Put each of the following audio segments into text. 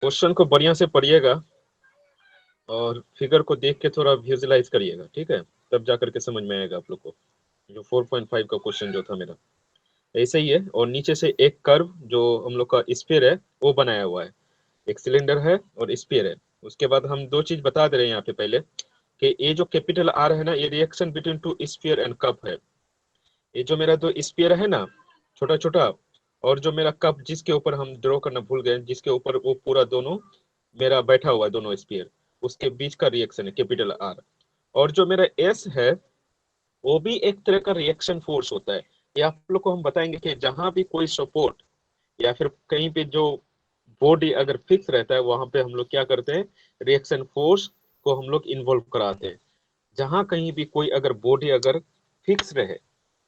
Question को बढ़िया से पढ़िएगा और फिगर को देख के थोड़ा विजुअलाइज करिएगा, ठीक है, तब जाकर के समझ में आएगा आप लोग को। जो 4.5 का क्वेश्चन जो था मेरा ऐसे ही है। और नीचे से एक कर्व जो हम लोग का स्फीयर है वो बनाया हुआ है, एक सिलेंडर है और स्फीयर है। उसके बाद हम दो चीज बता दे रहे हैं यहाँ पे पहले कि ये जो कैपिटल आर है ना, ये reaction between two sphere and cup है। ये जो मेरा दो स्फीयर है ना, छोटा छोटा, और जो मेरा कप जिसके ऊपर हम ड्रॉ करना भूल गए, जिसके ऊपर वो पूरा दोनों मेरा बैठा हुआ है, दोनों स्फीयर, उसके बीच का रिएक्शन है कैपिटल आर। और जो मेरा एस है वो भी एक तरह का रिएक्शन फोर्स होता है। ये आप लोग को हम बताएंगे कि जहां भी कोई सपोर्ट या फिर कहीं पे जो बॉडी अगर फिक्स रहता है वहां पे हम लोग क्या करते हैं, रिएक्शन फोर्स को हम लोग इन्वॉल्व कराते हैं। जहां कहीं भी कोई अगर बॉडी अगर फिक्स रहे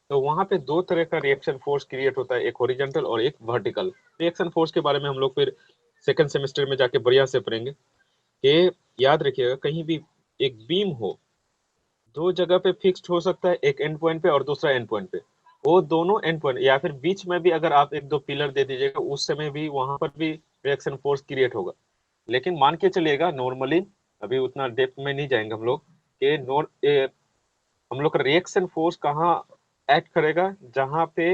तो वहां पे दो तरह का रिएक्शन फोर्स क्रिएट होता है, एक हॉरिजॉन्टल और एक वर्टिकल। रिएक्शन फोर्स के बारे में हम लोग फिर सेकंड सेमेस्टर में जाके बढ़िया से पढ़ेंगे। कि याद रखिएगा, कहीं भी एक बीम हो, दो जगह पे फिक्स्ड हो सकता है, एक एंड पॉइंट पे और दूसरा एंड पॉइंट पे। वो दोनों एंड पॉइंट या फिर बीच में भी अगर आप एक दो पिलर दे दीजिएगा उस समय भी वहां पर भी रिएक्शन फोर्स क्रिएट होगा। लेकिन मान के चलिएगा नॉर्मली, अभी उतना डेप्थ में नहीं जाएंगे हम लोग, कि हम लोग का रिएक्शन फोर्स कहाँ एक्ट करेगा, जहां पे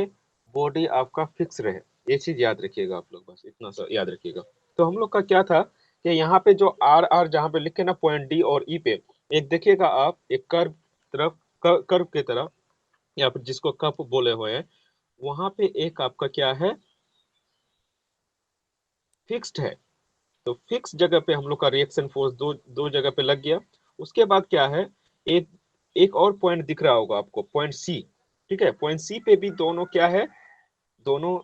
बॉडी आपका फिक्स रहे। ये चीज याद रखिएगा आप लोग, बस इतना सा याद रखिएगा। तो हम लोग का क्या था कि यहाँ पे जो आर आर जहाँ पे लिखे ना पॉइंट डी और ई पे, एक देखिएगा आप एक कर्व तरफ, कर्व की तरफ, या फिर जिसको कप बोले हुए हैं, वहां पे एक आपका क्या है, फिक्स्ड है। तो फिक्स जगह पे हम लोग का रिएक्शन फोर्स दो दो जगह पे लग गया। उसके बाद क्या है, एक एक और पॉइंट दिख रहा होगा आपको, पॉइंट सी। ठीक है, पॉइंट सी पे भी दोनों क्या है, दोनों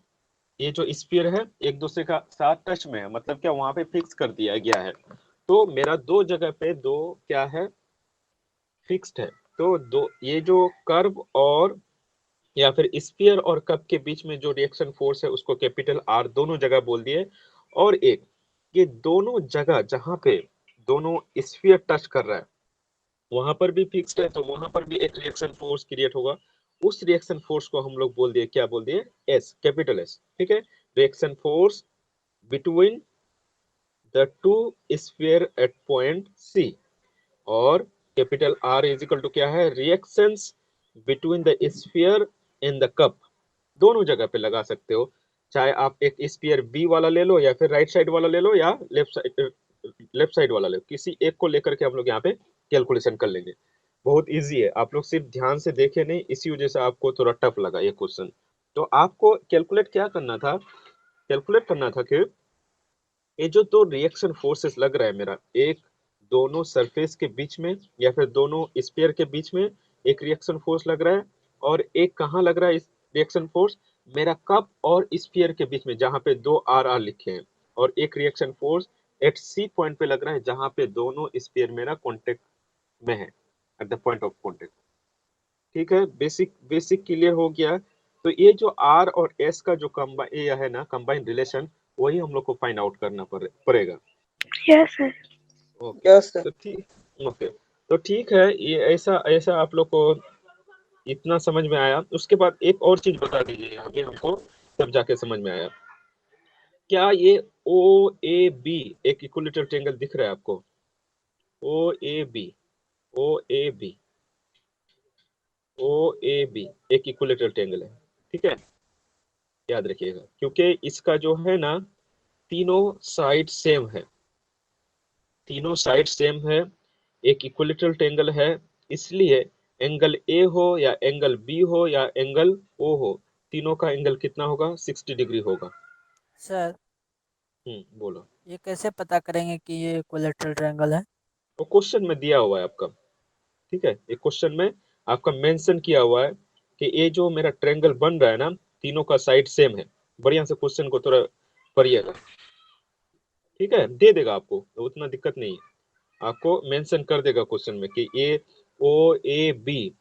ये जो स्फीयर है एक दूसरे का साथ टच में है, मतलब क्या वहां पे फिक्स कर दिया गया है। तो मेरा दो जगह पे दो क्या है, फिक्स्ड है। तो दो ये जो कर्व और या फिर स्फीयर और कप के बीच में जो रिएक्शन फोर्स है उसको कैपिटल आर दोनों जगह बोल दिए। और एक ये दोनों जगह जहां पे दोनों स्फीयर टच कर रहा है वहां पर भी फिक्स्ड है, तो वहां पर भी एक रिएक्शन फोर्स क्रिएट होगा। उस रिएक्शन फोर्स को हम लोग बोल दिए, क्या बोल दिए, एस, कैपिटल एस। ठीक है, reaction force between the two sphere at point C. और capital R is equal to क्या है, reactions between the sphere in the cup. दोनों जगह पे लगा सकते हो, चाहे आप एक स्फीयर बी वाला ले लो या फिर राइट साइड वाला ले लो या लेफ्ट साइड वाला ले लो, किसी एक को लेकर के हम लोग यहाँ पे कैलकुलेशन कर लेंगे। बहुत इजी है, आप लोग सिर्फ ध्यान से देखे नहीं, इसी वजह से आपको थोड़ा टफ लगा ये क्वेश्चन। तो आपको कैलकुलेट क्या करना था, कैलकुलेट करना था कि ये जो दो रिएक्शन फोर्सेस लग रहा है मेरा, एक दोनों सरफेस के बीच में या फिर दोनों स्फीयर के बीच में एक रिएक्शन फोर्स लग रहा है, और एक कहाँ लग रहा है इस रिएक्शन फोर्स, मेरा कप और स्फीयर के बीच में जहां पे दो आर आर लिखे हैं। और एक reaction force at C point पे लग रहा है जहां पे दोनों स्फीयर मेरा कॉन्टेक्ट में है, at the point of contact. ठीक है, बेसिक बेसिक क्लियर हो गया। तो ये जो आर और एस का जो कंबाइन ये है ना, कंबाइन रिलेशन, वही हम लोग को फाइंड आउट करना पड़ेगा। Yes sir. Okay, yes sir. तो ठीक, ओके, तो ठीक है, ये ऐसा ऐसा आप लोग को इतना समझ में आया। उसके बाद एक और चीज बता दीजिए यहाँ पे हमको, तब जाके समझ में आया। क्या ये ओ ए बी एक इक्विलेटरल ट्रायंगल दिख रहा है आपको, O A B, O A B, O A B एक इक्विलेटरल ट्रायंगल है। ठीक है, याद रखिएगा, क्योंकि इसका जो है ना तीनों साइड सेम है, तीनों साइड सेम है, एक इक्विलेटरल ट्रायंगल है। इसलिए एंगल ए हो या एंगल बी हो या एंगल ओ हो, तीनों का एंगल कितना होगा, 60 डिग्री होगा। सर बोलो। ये कैसे पता करेंगे कि ये कोलेट्रल ट्रायंगल है? वो क्वेश्चन में दिया हुआ है आपका। ठीक है, एक क्वेश्चन में आपका मेंशन किया हुआ है कि ये जो मेरा ट्रायंगल बन रहा है ना, तीनों का साइड सेम है। बढ़िया से क्वेश्चन को थोड़ा पढ़िएगा। ठीक है, दे देगा आपको, तो उतना दिक्कत नहीं है, आपको मेंशन कर देगा क्वेश्चन में कि ए ओ ए बी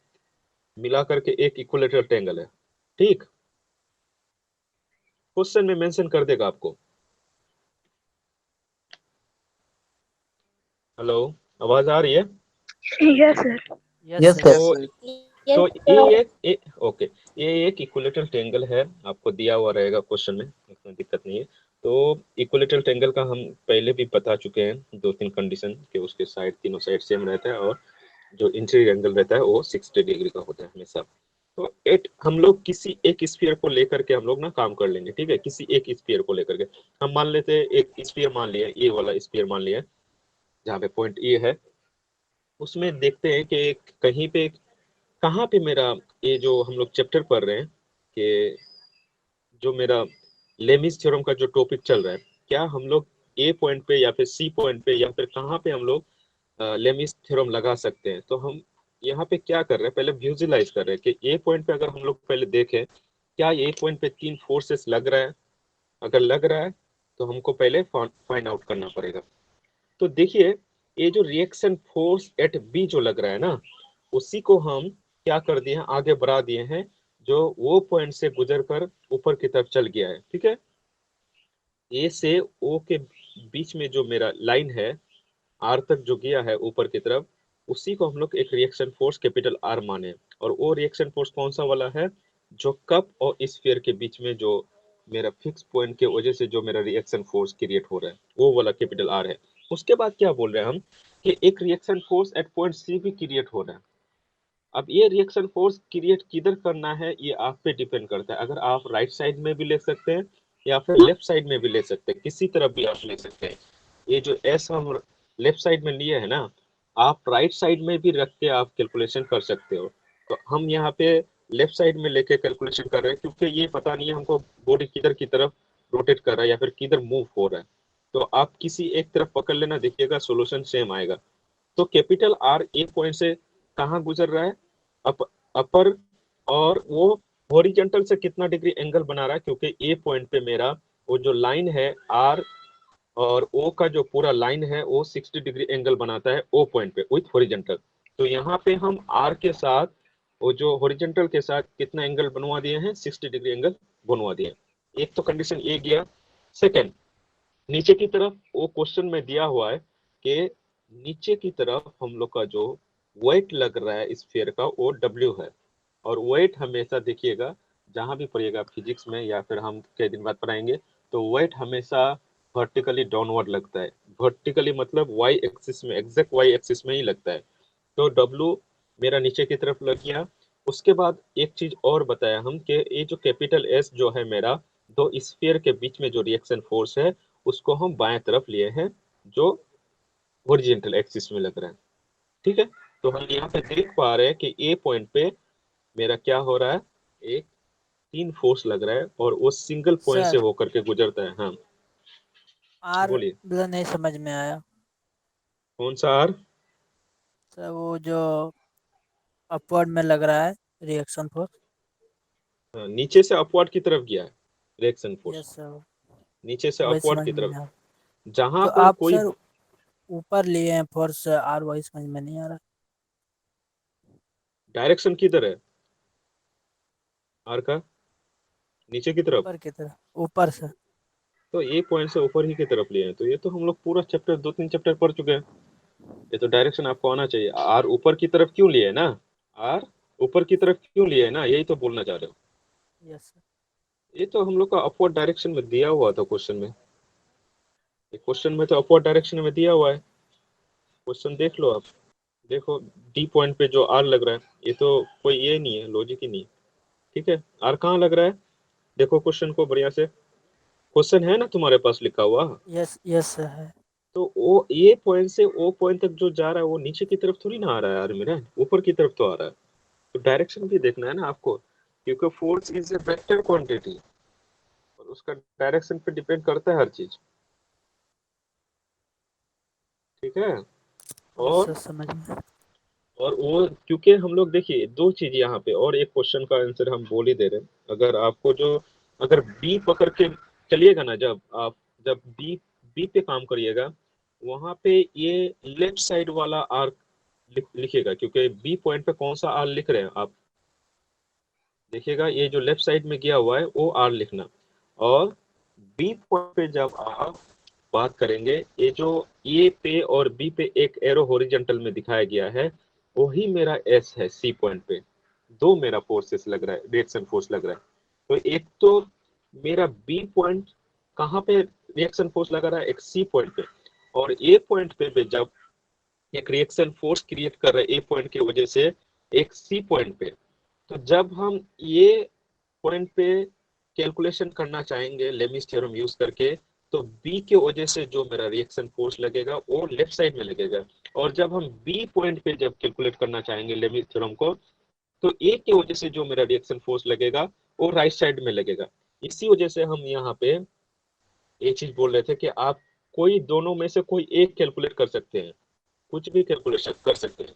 मिला करके एक इक्विलेटरल ट्रायंगल है। ठीक, क्वेश्चन में मेंशन कर देगा आपको। हेलो, आवाज आ रही है? Yes sir. Yes yes sir. Sir. तो तो ओके, ये एक इक्विलेटरल ट्रायंगल है, आपको दिया हुआ रहेगा क्वेश्चन में, इतना दिक्कत नहीं है। तो इक्विलेटरल ट्रायंगल का हम पहले भी बता चुके हैं 2-3 कंडीशन के उसके साइड तीनों साइड सेम रहता है और जो इंटीरियर एंगल रहता है वो 60 डिग्री का होता है हमेशा। तो एट हम लोग किसी एक स्फीयर को लेकर के हम लोग ना काम कर लेंगे, ठीक है, किसी एक स्फीयर को लेकर के हम मान लेते हैं एक स्फीयर मान लिया, ये वाला स्फीयर मान लिया जहाँ पे पॉइंट ए है, उसमें देखते हैं कि कहीं पे कहाँ पे मेरा ये जो हम लोग चैप्टर पढ़ रहे हैं कि जो मेरा लेमिस थ्योरम का जो टॉपिक चल रहा है, क्या हम लोग ए पॉइंट पे या फिर सी पॉइंट पे या फिर कहाँ पे हम लोग लेमिस थ्योरम लगा सकते हैं। तो हम यहाँ पे क्या कर रहे हैं, पहले विजुअलाइज कर रहे हैं कि ए पॉइंट पे अगर हम लोग पहले देखें क्या ए पॉइंट पे 3 फोर्सेस लग रहा है, अगर लग रहा है तो हमको पहले फाइंड आउट करना पड़ेगा। तो देखिए ये जो रिएक्शन फोर्स एट बी जो लग रहा है ना, उसी को हम क्या कर दिए हैं, आगे बढ़ा दिए हैं, जो वो पॉइंट से गुजर कर ऊपर की तरफ चल गया है, ठीक है। ए से ओ के बीच में जो मेरा लाइन है आर तक जो गया है ऊपर की तरफ, उसी को हम लोग एक रिएक्शन फोर्स कैपिटल आर माने। और वो रिएक्शन फोर्स कौन सा वाला है, जो कप और स्फीयर के बीच में जो मेरा फिक्स पॉइंट के वजह से जो मेरा रिएक्शन फोर्स क्रिएट हो रहा है वो वाला कैपिटल आर है। उसके बाद क्या बोल रहे हैं हम कि एक reaction force at point C भी क्रिएट हो रहा है। अब ये रिएक्शन फोर्स क्रिएट किधर करना है ये आप पे डिपेंड करता है। अगर आप राइट साइड में भी ले सकते हैं या फिर लेफ्ट साइड में भी ले सकते हैं, किसी तरफ भी आप ले सकते हैं। ये जो एस हम लेफ्ट साइड में लिए है ना, आप राइट साइड में भी रख के आप कैलकुलेशन कर सकते हो। तो हम यहाँ पे लेफ्ट साइड में लेके कैलकुलेशन कर रहे हैं क्योंकि ये पता नहीं है हमको बॉडी किधर की तरफ रोटेट कर रहा है या फिर किधर मूव हो रहा है। तो आप किसी एक तरफ पकड़ लेना, देखिएगा सोल्यूशन सेम आएगा। तो कैपिटल आर ए पॉइंट से कहाँ गुजर रहा है, अपर, और वो हॉरिजॉन्टल से कितना डिग्री एंगल बना रहा है, क्योंकि ए पॉइंट पे मेरा वो जो लाइन है आर और ओ का जो पूरा लाइन है वो 60 डिग्री एंगल बनाता है ओ पॉइंट पे विथ हॉरिजॉन्टल। तो यहाँ पे हम आर के साथ वो जो हॉरिजॉन्टल के साथ कितना एंगल बनवा दिए हैं, 60 डिग्री एंगल बनवा दिए हैं। एक तो कंडीशन ये गया। सेकंड, नीचे की तरफ वो क्वेश्चन में दिया हुआ है कि नीचे की तरफ हम लोग का जो वेट लग रहा है स्फीयर का वो डब्ल्यू है। और वेट हमेशा देखिएगा जहां भी पढ़िएगा फिजिक्स में या फिर हम कई दिन बाद पढ़ाएंगे, तो वेट हमेशा वर्टिकली डाउनवर्ड लगता है। वर्टिकली मतलब वाई एक्सिस में, एग्जैक्ट वाई एक्सिस में ही लगता है। तो डब्ल्यू मेरा नीचे की तरफ लग गया। उसके बाद एक चीज और बताया हम कि ये जो कैपिटल एस जो है मेरा दो स्फीयर के बीच में जो रिएक्शन फोर्स है उसको हम बाएं तरफ लिए हैं, जो हॉरिजॉन्टल एक्सिस में लग रहा है, ठीक है। तो हम यहाँ पे देख पा रहे हैं कि ए पॉइंट पे मेरा क्या हो रहा है, एक 3 फोर्स लग रहा है और वो सिंगल पॉइंट से सर होकर के गुजरता है। हाँ आर बोलिए। मतलब नहीं समझ में आया। कौन सा आर? सर वो जो अपवर्ड में लग रहा है रिएक्शन फोर्स। हाँ, नीचे से अपवर्ड की तरफ गया है रिएक्शन फोर्स, यस सर, नीचे से वही अपवर्ड समझ की में तरफ। नहीं आ रहा। जहां तो पर आप कोई सर ऊपर लिए हैं फोर्स, आर वही समझ में नहीं आ रहा। डायरेक्शन किधर है आर का, नीचे की तरफ। ऊपर की तरफ, ऊपर से। तो ए पॉइंट से ऊपर ही की तरफ लिए हैं, तो ये तो हम लोग पूरा चैप्टर 2-3 चैप्टर पढ़ चुके हैं। ये तो डायरेक्शन आपको आना चाहिए। आर ऊपर की तरफ क्यों लिए है ना, आर ऊपर की तरफ क्यों लिए है ना, यही तो बोलना चाह रहे हो। Yes sir. ये तो हम लोग का अपवर्ड डायरेक्शन में दिया हुआ था क्वेश्चन में, क्वेश्चन में तो अपवर्ड डायरेक्शन में दिया हुआ है। क्वेश्चन देख लो आप, देखो डी पॉइंट पे जो आर लग रहा है, ये तो कोई ये नहीं है, लॉजिक ही नहीं है, ठीक है। आर कहाँ लग रहा है, देखो क्वेश्चन को बढ़िया से, क्वेश्चन है ना तुम्हारे पास लिखा हुआ। यस यस सर है। तो वो ए पॉइंट से ओ पॉइंट तक जो जा रहा है वो नीचे की तरफ थोड़ी ना आ रहा है यार मेरा, ऊपर की तरफ तो आ रहा है। तो डायरेक्शन भी देखना है ना आपको, क्योंकि force is a vector quantity और उसका डायरेक्शन पे डिपेंड करता है हर चीज, ठीक है। यस और सर समझ में। और वो क्योंकि हम लोग देखिए दो चीज यहाँ पे, और एक क्वेश्चन का आंसर हम बोल ही दे रहे हैं। अगर आपको जो, अगर बी पकड़ के चलिएगा ना, जब आप जब बी पे काम करिएगा वहां पे ये लेफ्ट साइड वाला आर लिखिएगा, क्योंकि बी पॉइंट पे कौन सा आर लिख रहे हैं आप देखिएगा, ये जो लेफ्ट साइड में गया हुआ है वो आर लिखना। और बी पॉइंट पे जब आप बात करेंगे, ये जो ए पे और बी पे एक एरो हॉरिजॉन्टल में दिखाया गया है वही मेरा एस है सी पॉइंट पे। दो मेरा फोर्सेस लग रहा है, रिएक्शन फोर्स लग रहा है। तो एक तो मेरा बी पॉइंट कहाँ पे रिएक्शन फोर्स लगा रहा है? एक सी पॉइंट पे। और ए पॉइंट पे भी जब एक रिएक्शन फोर्स क्रिएट कर रहे हैं ए पॉइंट की वजह से एक सी पॉइंट पे, तो जब हम ये पॉइंट पे कैलकुलेशन करना चाहेंगे लेमिस थ्योरम यूज करके, तो बी के वजह से जो मेरा रिएक्शन फोर्स लगेगा वो लेफ्ट साइड में लगेगा। और जब हम बी पॉइंट पे जब कैलकुलेट करना चाहेंगे लेमिस थ्योरम को, तो ए की वजह से जो मेरा रिएक्शन फोर्स लगेगा वो राइट साइड में लगेगा। इसी वजह से हम यहाँ पे ये चीज बोल रहे थे कि आप कोई दोनों में से कोई एक कैलकुलेट कर सकते हैं, कुछ भी कैलकुलेशन कर सकते हैं।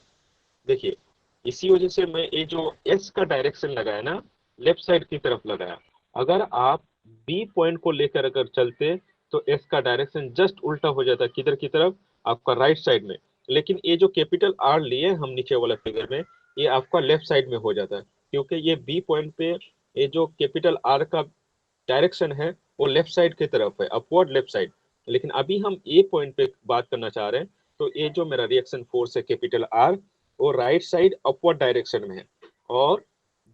देखिए, इसी वजह से मैं ये जो एस का डायरेक्शन लगाया ना, लेफ्ट साइड की तरफ लगाया। अगर आप बी पॉइंट को लेकर अगर चलते तो एस का डायरेक्शन जस्ट उल्टा हो जाता, किधर की तरफ? आपका राइट साइड में। लेकिन ये जो कैपिटल आर लिए हम नीचे वाला फिगर में, ये आपका लेफ्ट साइड में हो जाता है, क्योंकि ये बी पॉइंट पे ये जो कैपिटल आर का डायरेक्शन है वो लेफ्ट साइड की तरफ है, अपवर्ड लेफ्ट साइड। लेकिन अभी हम ए पॉइंट पे बात करना चाह रहे हैं, तो ये जो मेरा रिएक्शन फोर्स है कैपिटल आर, वो राइट साइड अपवर्ड डायरेक्शन में है। और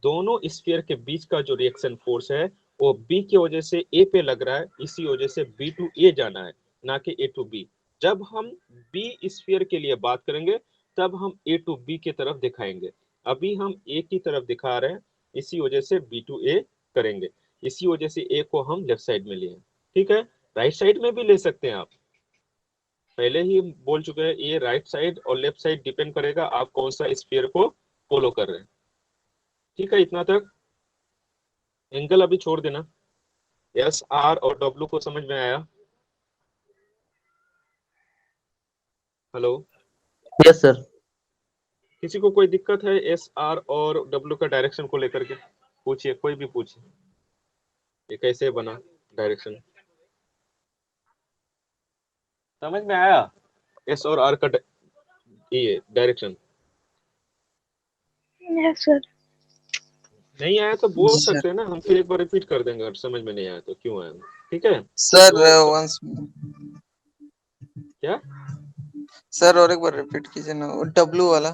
दोनों स्फीयर के बीच का जो रिएक्शन फोर्स है वो बी की वजह से ए पे लग रहा है, इसी वजह से बी टू ए जाना है, ना कि ए टू बी। जब हम बी स्फीयर के लिए बात करेंगे तब हम ए टू बी की तरफ दिखाएंगे। अभी हम ए की तरफ दिखा रहे हैं, इसी वजह से बी टू ए करेंगे। इसी वजह से ए को हम लेफ्ट साइड में लिए। ठीक है, राइट साइड में भी ले सकते हैं आप, पहले ही बोल चुके हैं, ये राइट साइड और लेफ्ट साइड डिपेंड करेगा आप कौन सा स्फीयर को फॉलो कर रहे हैं। ठीक है, इतना तक। एंगल अभी छोड़ देना। एस आर और डब्ल्यू को समझ में आया? Hello, yes sir. किसी को कोई दिक्कत है एस आर और डब्ल्यू का डायरेक्शन को लेकर के? पूछिए, कोई भी पूछिए, ये कैसे बना डायरेक्शन? समझ में आया एस और आर का ये डायरेक्शन? Yes sir. नहीं आया तो बोल सर सकते हैं ना, हम फिर एक बार रिपीट कर देंगे अगर समझ में नहीं आया तो, क्यों आया? ठीक है। सर तो वंस क्या सर और एक बार रिपीट कीजिए ना, वो डब्लू वाला।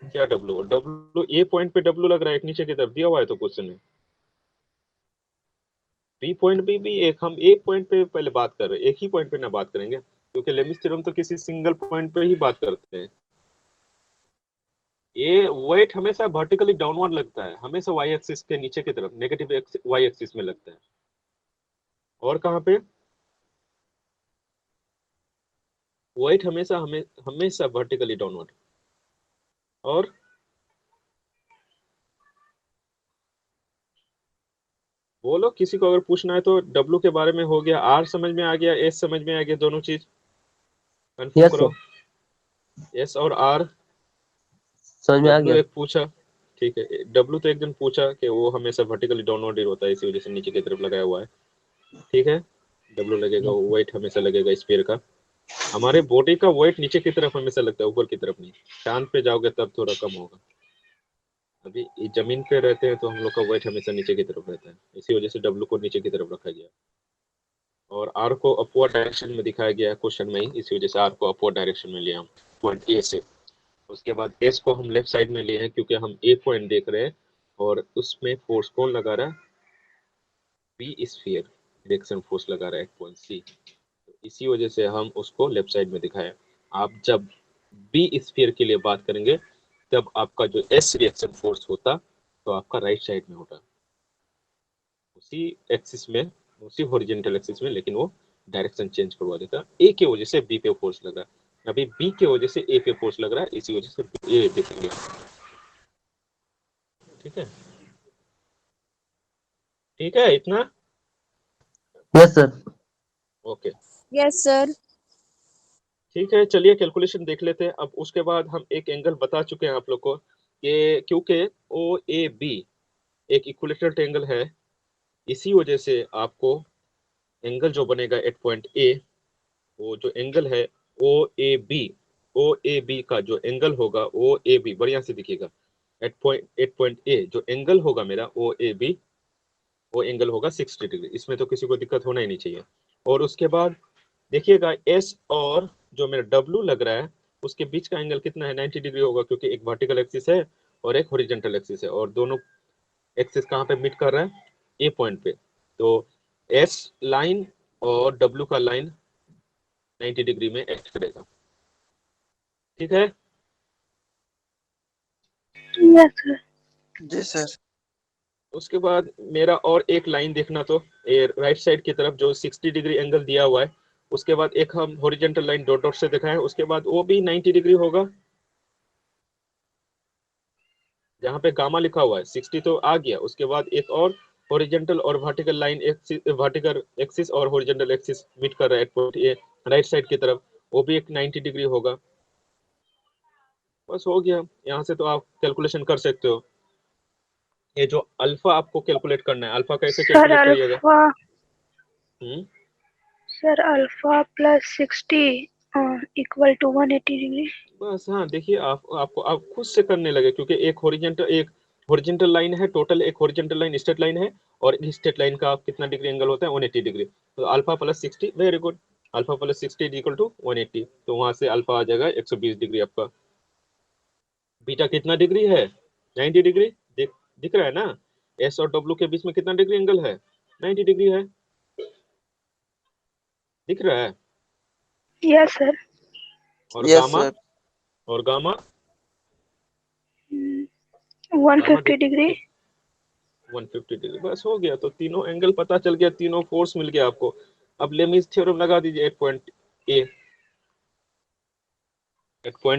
क्या डब्लू? डब्लू ए पॉइंट पे डब्लू लग रहा है, एक नीचे की तरफ दिया हुआ है तो क्वेश्चन में। बी पॉइंट भी एक, हम एक पॉइंट पे पहले बात कर रहे हैं, एक ही पॉइंट पे ना बात करेंगे, क्योंकि लेमिस थ्योरम तो किसी सिंगल पॉइंट पे ही बात करते हैं। ये वेट हमेशा वर्टिकली डाउनवर्ड लगता है, हमेशा वाई एक्सिस के नीचे की तरफ, नेगेटिव वाई एक्सिस में लगता है। और कहाँ पे? वेट हमेशा हमेशा वर्टिकली डाउनवर्ड। और बोलो, किसी को अगर पूछना है तो। डब्लू के बारे में हो गया, आर समझ में आ गया, एस समझ में आ गया, दोनों चीज कंफर्म यस करो। सर, एस और आर। समझ में आ डब्लू गया। एक पूछा, ठीक है, डब्लू तो एक दिन पूछा कि वो हमेशा वर्टिकली डाउनवर्ड ही होता है, इसी वजह से नीचे की तरफ लगाया हुआ है। ठीक है, डब्लू लगेगा, वेट हमेशा लगेगा स्फीयर का। हमारे बॉडी का वेट नीचे की तरफ हमेशा लगता है, ऊपर की तरफ नहीं। चांद पे जाओगे तब थोड़ा कम होगा, अभी ये जमीन पे रहते हैं तो हम लोग का वेट हमेशा नीचे की तरफ रहता है, इसी वजह से डब्लू को नीचे की तरफ रखा गया। और आर को अपवर्ड डायरेक्शन में दिखाया गया है क्वेश्चन में ही, इसी वजह से आर को अपवर्ड डायरेक्शन में लिया हम पॉइंट ए से। उसके बाद एस को हम लेफ्ट साइड में लिए हैं, क्योंकि हम ए पॉइंट देख रहे हैं और उसमें फोर्स कौन लगा रहा है? बी स्फीयर रिएक्शन फोर्स लगा रहा है, पॉइंट सी। इसी वजह से हम उसको लेफ्ट साइड में दिखाया। आप जब बी स्फीयर के लिए बात करेंगे तब आपका जो एस रिएक्शन फोर्स होता तो आपका राइट साइड में होता, उसी एक्सिस में, उसी हॉरिजॉन्टल एक्सिस में, लेकिन वो डायरेक्शन चेंज करवा देता। ए की वजह से बी पे फोर्स लग रहा है, अभी बी की वजह से ए पे फोर्स लग रहा है, इसी वजह से ए देखेंगे। ठीक है, ठीक है, इतना। Yes sir. Okay, yes sir. ठीक है, चलिए कैलकुलेशन देख लेते हैं। अब उसके बाद हम एक एंगल बता चुके हैं आप लोग को कि क्योंकि ओ ए बी एक इक्विलेटरल एंगल है, इसी वजह से आपको एंगल जो बनेगा एट पॉइंट ए, वो जो एंगल है ओ ए बी का जो एंगल होगा ओ ए बी, बढ़िया से दिखेगा, एट पॉइंट ए जो एंगल होगा मेरा ओ ए बी, वो एंगल होगा 60 डिग्री। इसमें तो किसी को दिक्कत होना ही नहीं चाहिए। और उसके बाद देखिएगा एस और जो मेरा डब्लू लग रहा है उसके बीच का एंगल कितना है? 90 डिग्री होगा, क्योंकि एक वर्टिकल एक्सिस है और एक हॉरिजॉन्टल एक्सिस है, और दोनों एक्सिस कहाँ पे मीट कर रहा है? ए पॉइंट पे। तो एस लाइन और डब्ल्यू का लाइन 90 डिग्री में एक्ट करेगा। ठीक है, यस सर। जी सर। उसके बाद मेरा और एक लाइन देखना, तो राइट साइड की तरफ जो 60 डिग्री एंगल दिया हुआ है, उसके बाद एक हम हॉरिजॉन्टल लाइन डॉट डॉट से दिखाएं, उसके बाद वो भी 90 डिग्री होगा। जहाँ पे गामा लिखा हुआ है 60 तो आ गया, उसके बाद एक और हॉरिजॉन्टल और वर्टिकल लाइन, वर्टिकल एक्सिस और हॉरिजॉन्टल एक्सिस मीट कर रहा है पॉइंट ए राइट साइड की तरफ, वो भी एक 90 डिग्री होगा। बस हो गया। यहाँ से तो आप कैलकुलेशन कर सकते हो। ये जो अल्फा आपको कैलकुलेट करना है, अल्फा कैसे सर कैलकुलेट करिएगा? Alpha hmm sir alpha plus 60 equal to 180 degree. बस हाँ, देखिए आप खुद से करने लगे, क्योंकि एक हॉरिजॉन्टल लाइन है, टोटल एक हॉरिजॉन्टल लाइन स्ट्रेट लाइन है, और इस स्ट्रेट लाइन का कितना डिग्री एंगल होता है? 180 डिग्री। तो alpha plus 60, very good, alpha plus 60 equal to 180, तो वहां से अल्फा आ जाएगा 120 डिग्री आपका। बीटा कितना डिग्री है? 90 डिग्री। दिख रहा है ना? एस और डब्ल्यू के बीच में कितना डिग्री एंगल है? 90 डिग्री है, दिख रहा है? Yes sir. और यस गामा, सर। और गामा, गामा 150 डिग्री। 150 डिग्री। बस हो गया, तो तीनों एंगल पता चल गया, तीनों फोर्स मिल गया आपको। अब लेमिस थ्योरम लगा दीजिए at point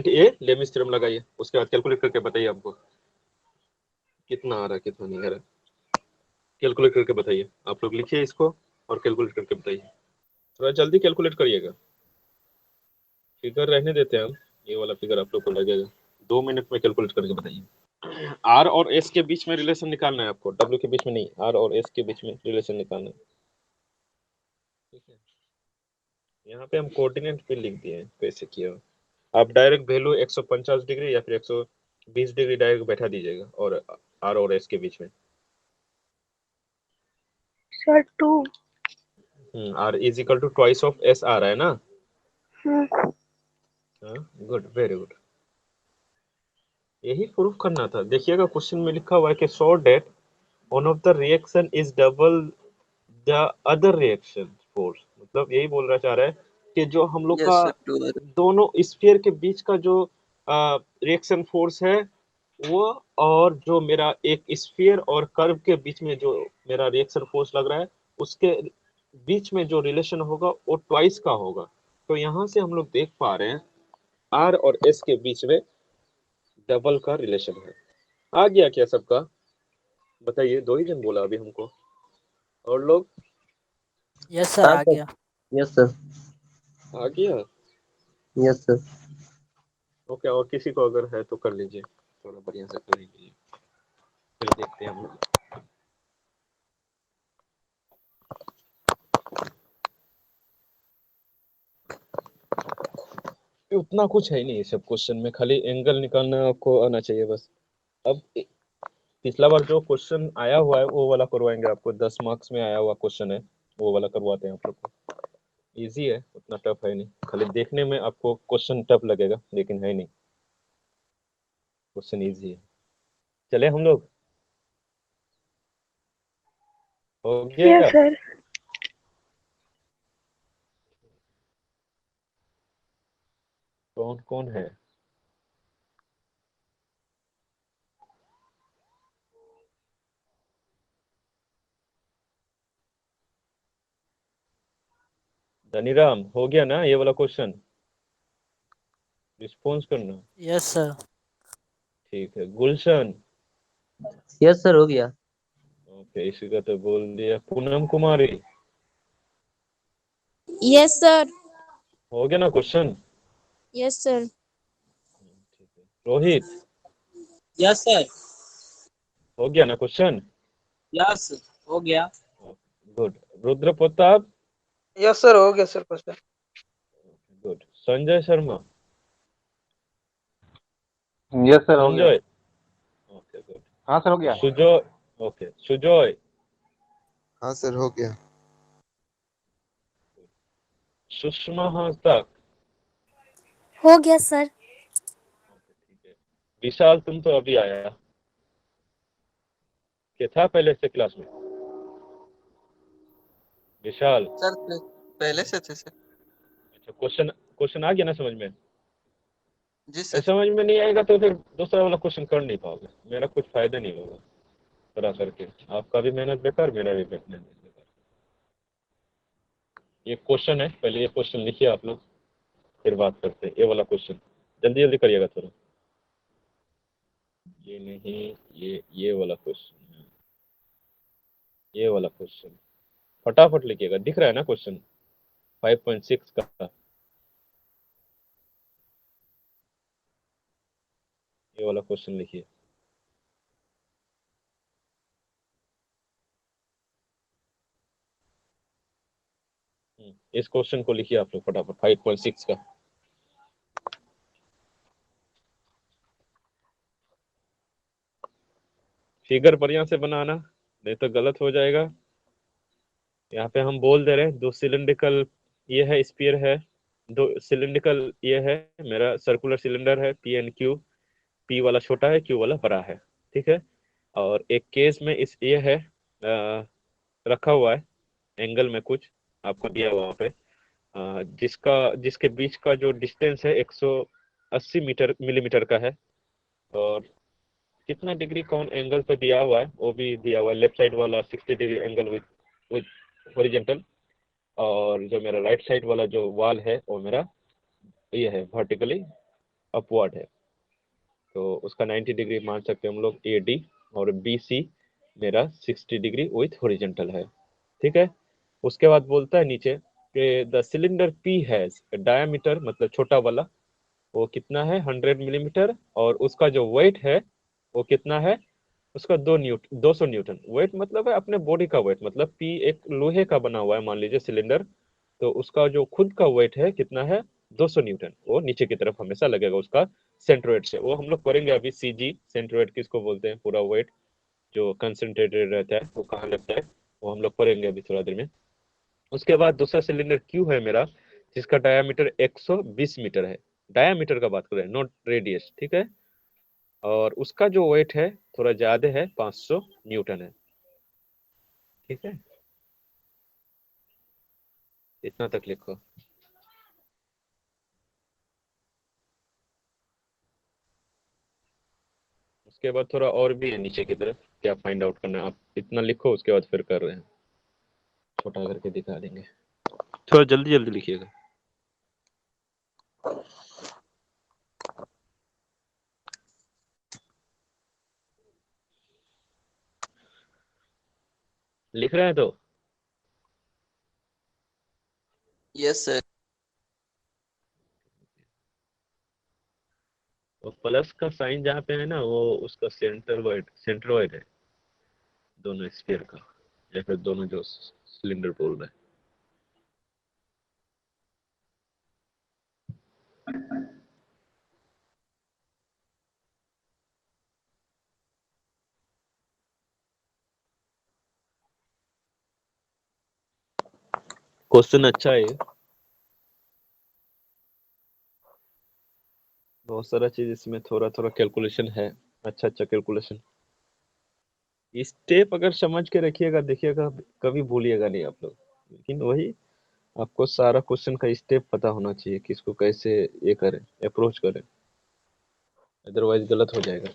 A Lami's theorem लगाइए, उसके बाद कैलकुलेट करके बताइए हमको कितना आ रहा है कितना नहीं आ रहा। कैलकुलेट करके बताइए, आप लोग लिखिए इसको और कैलकुलेट करके बताइए, थोड़ा जल्दी कैलकुलेट करिएगा। फिगर रहने देते हैं हम, ये वाला फिगर आप लोग को लगेगा। 2 मिनट में कैलकुलेट करके बताइए। आर और एस के बीच में रिलेशन निकालना है आपको, डब्ल्यू के बीच में नहीं, आर और एस के बीच में रिलेशन निकालना है। ठीक है, यहाँ पे हम कोऑर्डिनेट पे लिख दिए हैं कैसे किया। आप डायरेक्ट वैल्यू 150 डिग्री या फिर 120 डिग्री डायरेक्ट बैठा दीजिएगा, और आर और एस के बीच में। Sir 2। R is equal to twice of S आ रहा है ना? Good, very good. यही प्रूफ करना था। देखिएगा क्वेश्चन में लिखा हुआ है कि show that one of the reaction is double the other reaction force, मतलब यही बोलना चाह रहा है कि जो हम लोग यस का सर, टू। दोनों स्फीयर के बीच का जो रिएक्शन फोर्स है वो, और जो मेरा एक स्फीयर और कर्व के बीच में जो मेरा रिएक्शन फोर्स लग रहा है, उसके बीच में जो रिलेशन होगा वो ट्वाइस का होगा। तो यहाँ से हम लोग देख पा रहे हैं आर और एस के बीच में डबल का रिलेशन है। आ गया क्या सबका? बताइए, 2 ही जन बोला अभी हमको, और लोग? यस सर, हाँ आ सर। गया। Yes sir. आ गया। Yes sir. ओके, और किसी को अगर है तो कर लीजिए, थोड़ा बढ़िया से कर लीजिए, फिर देखते हैं हम लोग। उतना कुछ है ही नहीं सब क्वेश्चन में, खाली एंगल निकालना आपको आना चाहिए बस। अब पिछला बार जो क्वेश्चन आया हुआ है वो वाला करवाएंगे आपको, 10 मार्क्स में आया हुआ क्वेश्चन है, वो वाला करवाते हैं आप लोग को। इजी है, उतना टफ है नहीं, खाली देखने में आपको क्वेश्चन टफ लगेगा लेकिन है नहीं, क्वेश्चन इजी है। चले हम लोग, हो यस गया? सर। कौन कौन है? धनीराम, हो गया ना ये वाला क्वेश्चन? रिस्पॉन्स करना। Yes sir. ठीक है, गुलशन। यस सर, हो गया। ओके, इसी का तो बोल दिया। पूनम कुमारी, यस सर। हो गया ना क्वेश्चन? Yes sir. ठीक है, रोहित, यस सर। हो गया ना क्वेश्चन? यस, हो गया। Good. Rudra Pratap, yes sir, हो गया sir question. Good. Sanjay Sharma, yes sir, हो गया। Sanjay, okay good. हाँ सर, हो गया। सुजॉय, ओके सुजॉय, हाँ सर, हो गया। सुषमा हंसतक, हो गया सर। ठीक है। विशाल, तुम तो अभी आया, क्या था पहले से क्लास में? विशाल, सर पहले से थे सर। अच्छा क्वेश्चन क्वेश्चन आ गया ना समझ में? जी अरे सर। समझ में नहीं आएगा तो फिर दूसरा वाला क्वेश्चन कर नहीं पाओगे, मेरा कुछ फायदा नहीं होगा करा करके, आपका भी मेहनत बेकार, मेरा भी मेहनत बेकार। ये क्वेश्चन है, पहले ये क्वेश्चन लिखिए आप लोग, फिर बात करते हैं। ये वाला क्वेश्चन जल्दी जल्दी करिएगा थोड़ा। ये नहीं, ये वाला क्वेश्चन है, ये वाला क्वेश्चन फटाफट लिखिएगा। दिख रहा है ना क्वेश्चन 5.6 का? ये वाला क्वेश्चन लिखिए। इस क्वेश्चन को लिखिए आप लोग फटाफट, 5.6 का। फिगर बढ़िया से बनाना, नहीं तो गलत हो जाएगा। यहाँ पे हम बोल दे रहे हैं दो सिलिंड्रिकल, ये है स्फीयर है, दो सिलिंड्रिकल ये है, मेरा सर्कुलर सिलेंडर है, पी एन क्यू, पी वाला छोटा है, क्यू वाला बड़ा है, ठीक है। और एक केस में इस ये है रखा हुआ है एंगल में कुछ आपको दिया हुआ वहाँ पे, जिसके बीच का जो डिस्टेंस है 180 मिलीमीटर का है। और कितना डिग्री कौन एंगल पे दिया हुआ है वो भी दिया हुआ है, लेफ्ट साइड वाला 60 डिग्री एंगल विद हॉरिजॉन्टल, और जो मेरा राइट साइड वाला जो वॉल है वो मेरा ये है वर्टिकली अपवर्ड है, तो उसका 90 डिग्री मान सकते हैं हम लोग ए डी, और बी सी मेरा 60 डिग्री विथ हॉरिजॉन्टल है, ठीक है। उसके बाद बोलता है नीचे कि the cylinder P has diameter, मतलब छोटा वाला, वो कितना है 100 मिलीमीटर, और उसका जो वेट है वो कितना है, उसका 200 न्यूटन। वेट मतलब है अपने बॉडी का वेट, मतलब पी एक लोहे का बना हुआ है मान लीजिए सिलेंडर, तो उसका जो खुद का वेट है कितना है 200 न्यूटन, वो नीचे की तरफ हमेशा लगेगा उसका सेंट्रोइड से। वो हम लोग करेंगे अभी, सीजी सेंट्रोइड किसको बोलते हैं, पूरा वेट जो कंसंट्रेटेड रहता है वो कहाँ लगता है, वो हम लोग करेंगे अभी थोड़ा देर में। उसके बाद दूसरा सिलेंडर क्यू है मेरा, जिसका डायामीटर 120 मीटर है, डायामीटर का बात कर रहे हैं, नॉट रेडियस, ठीक है। और उसका जो वेट है थोड़ा ज्यादा है, 500 न्यूटन है, ठीक है। इतना तक लिखो। उसके बाद थोड़ा और भी है नीचे की तरफ, क्या फाइंड आउट करना है आप इतना लिखो, उसके बाद फिर कर रहे हैं, छोटा करके दिखा देंगे, थोड़ा जल्दी जल्दी लिखिएगा। लिख रहे हैं तो यस सर। वो प्लस का साइन जहाँ पे है ना, वो उसका सेंट्रोइड है, दोनों स्फीयर का, या फिर दोनों जो सिलेंडर बोल रहे हैं। क्वेश्चन अच्छा है ये। बहुत सारा चीज इसमें थोड़ा थोड़ा कैलकुलेशन है, अच्छा अच्छा कैलकुलेशन। स्टेप अगर समझ के रखिएगा, देखिएगा, कभी भूलिएगा नहीं आप लोग। लेकिन वही, आपको सारा क्वेश्चन का स्टेप पता होना चाहिए कि इसको कैसे ये करें, अप्रोच करें, अदरवाइज गलत हो जाएगा।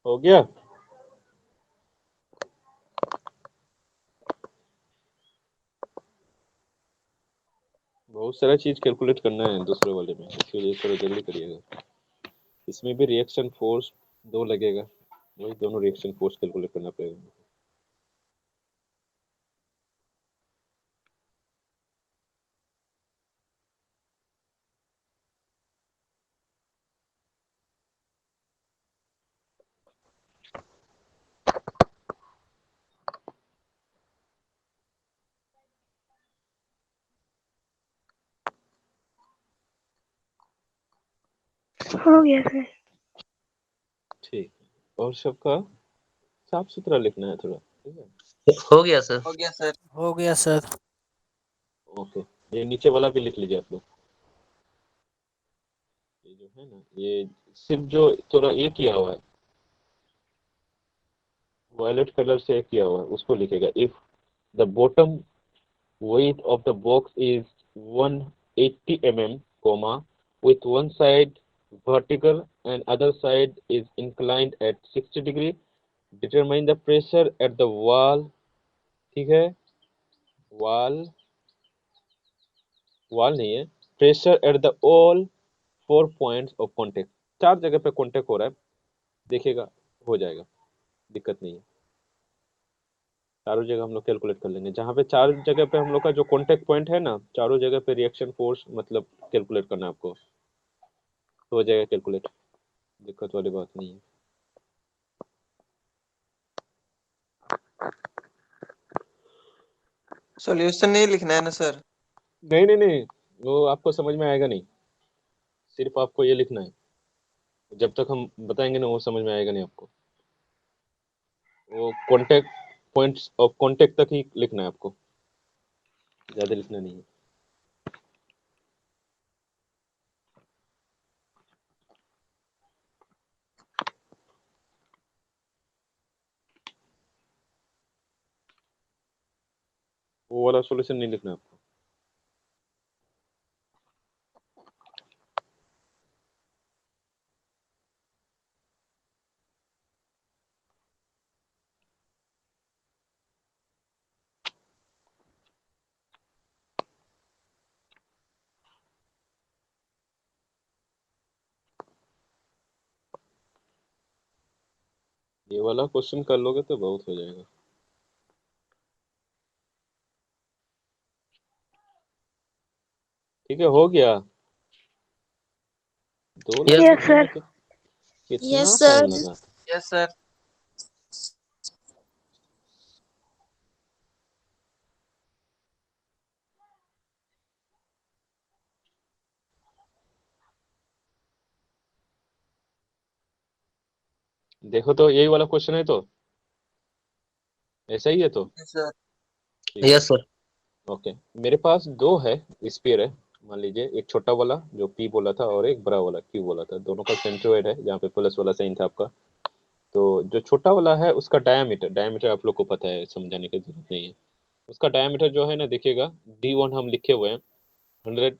हो गया। बहुत सारा चीज कैलकुलेट करना है दूसरे वाले में, इसके लिए थोड़ा जल्दी करिएगा। इसमें भी रिएक्शन फोर्स 2 लगेगा, वही दोनों रिएक्शन फोर्स कैलकुलेट करना पड़ेगा। हो गया सर। ठीक है, और सबका साफ सुथरा लिखना है थोड़ा, ठीक है। हो गया सर। हो गया सर। हो गया सर। ओके, ये नीचे वाला भी लिख लीजिए आप लोग। ये जो है ना, ये सिर्फ जो थोड़ा ये किया हुआ है वायलेट कलर से किया हुआ है उसको लिखेगा। If the bottom weight of the box is 180 mm, comma, with one side vertical and other side is inclined at 60 degree. Determine the pressure at the wall, ठीक है, wall नहीं है, pressure at the all 4 points of contact। 4 जगह पे contact हो रहा है, देखिएगा हो जाएगा, दिक्कत नहीं है। चारों जगह हम लोग कैलकुलेट कर लेंगे। जहाँ पे 4 जगह पे हम लोग का जो कांटेक्ट पॉइंट है ना, चारों जगह पे रिएक्शन फोर्स मतलब कैलकुलेट करना है आपको, तो हो जाएगा कैलकुलेट, दिक्कत वाली बात नहीं है। सॉल्यूशन नहीं लिखना है ना सर? नहीं नहीं नहीं, वो आपको समझ में आएगा नहीं, सिर्फ आपको ये लिखना है। जब तक हम बताएंगे ना वो समझ में आएगा नहीं आपको, वो कांटेक्ट पॉइंट्स ऑफ कांटेक्ट तक ही लिखना है आपको, ज्यादा लिखना नहीं है। वो वाला सॉल्यूशन नहीं लिखना है आपको। ये वाला क्वेश्चन कर लोगे तो बहुत हो जाएगा। ठीक है, हो गया। 2 लाइन यस लिखने में सर। कितना Yes, टाइम sir. लगा? Yes sir. देखो तो यही वाला क्वेश्चन है, तो ऐसा ही है तो यस सर। ठीक है। Yes sir. ओके, मेरे पास 2 है स्फीयर है, मान लीजिए एक छोटा वाला जो पी बोला था और एक बड़ा वाला क्यू बोला था, दोनों का सेंट्रोइड है जहाँ पे प्लस वाला साइन था आपका। तो जो छोटा वाला है उसका डायमीटर आप लोग को पता है, समझाने की जरूरत नहीं है। उसका डायमीटर जो है ना, देखिएगा D1 हम लिखे हुए हैं 100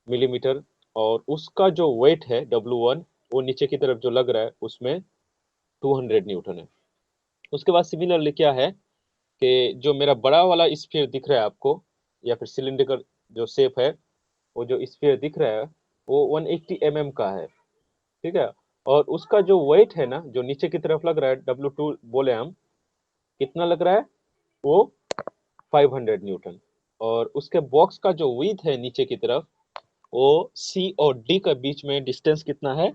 मिलीमीटर, और उसका जो वेट है W1 वो नीचे की तरफ जो लग रहा है उसमें 200 न्यूटन है। उसके बाद सिमिलरली क्या है कि जो मेरा बड़ा वाला स्फीयर दिख रहा है आपको, या फिर सिलिंड्रिकल जो शेप है, वो जो स्फीयर दिख रहा है वो 180 mm का है, ठीक है। और उसका जो वेट है ना, जो नीचे की तरफ लग रहा है W2 बोले हम, कितना लग रहा है वो 500 न्यूटन। और उसके बॉक्स का जो विड्थ है नीचे की तरफ, वो सी और डी का बीच में डिस्टेंस कितना है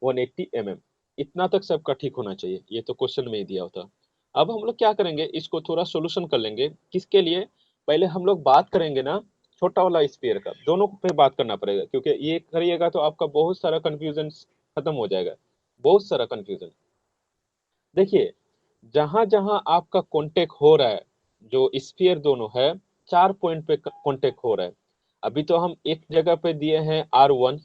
180 mm। इतना तक सबका ठीक होना चाहिए, ये तो क्वेश्चन में ही दिया होता। अब हम लोग क्या करेंगे, इसको थोड़ा सोल्यूशन कर लेंगे। किसके लिए? पहले हम लोग बात करेंगे ना छोटा वाला स्फीयर का, दोनों पे बात करना पड़ेगा, क्योंकि ये करिएगा तो आपका बहुत सारा कंफ्यूजन खत्म हो जाएगा, बहुत सारा कंफ्यूजन। देखिए, जहां जहां आपका कांटेक्ट हो रहा है, जो स्फीयर दोनों है 4 पॉइंट पे कांटेक्ट हो रहा है। अभी तो हम एक जगह पे दिए हैं R1,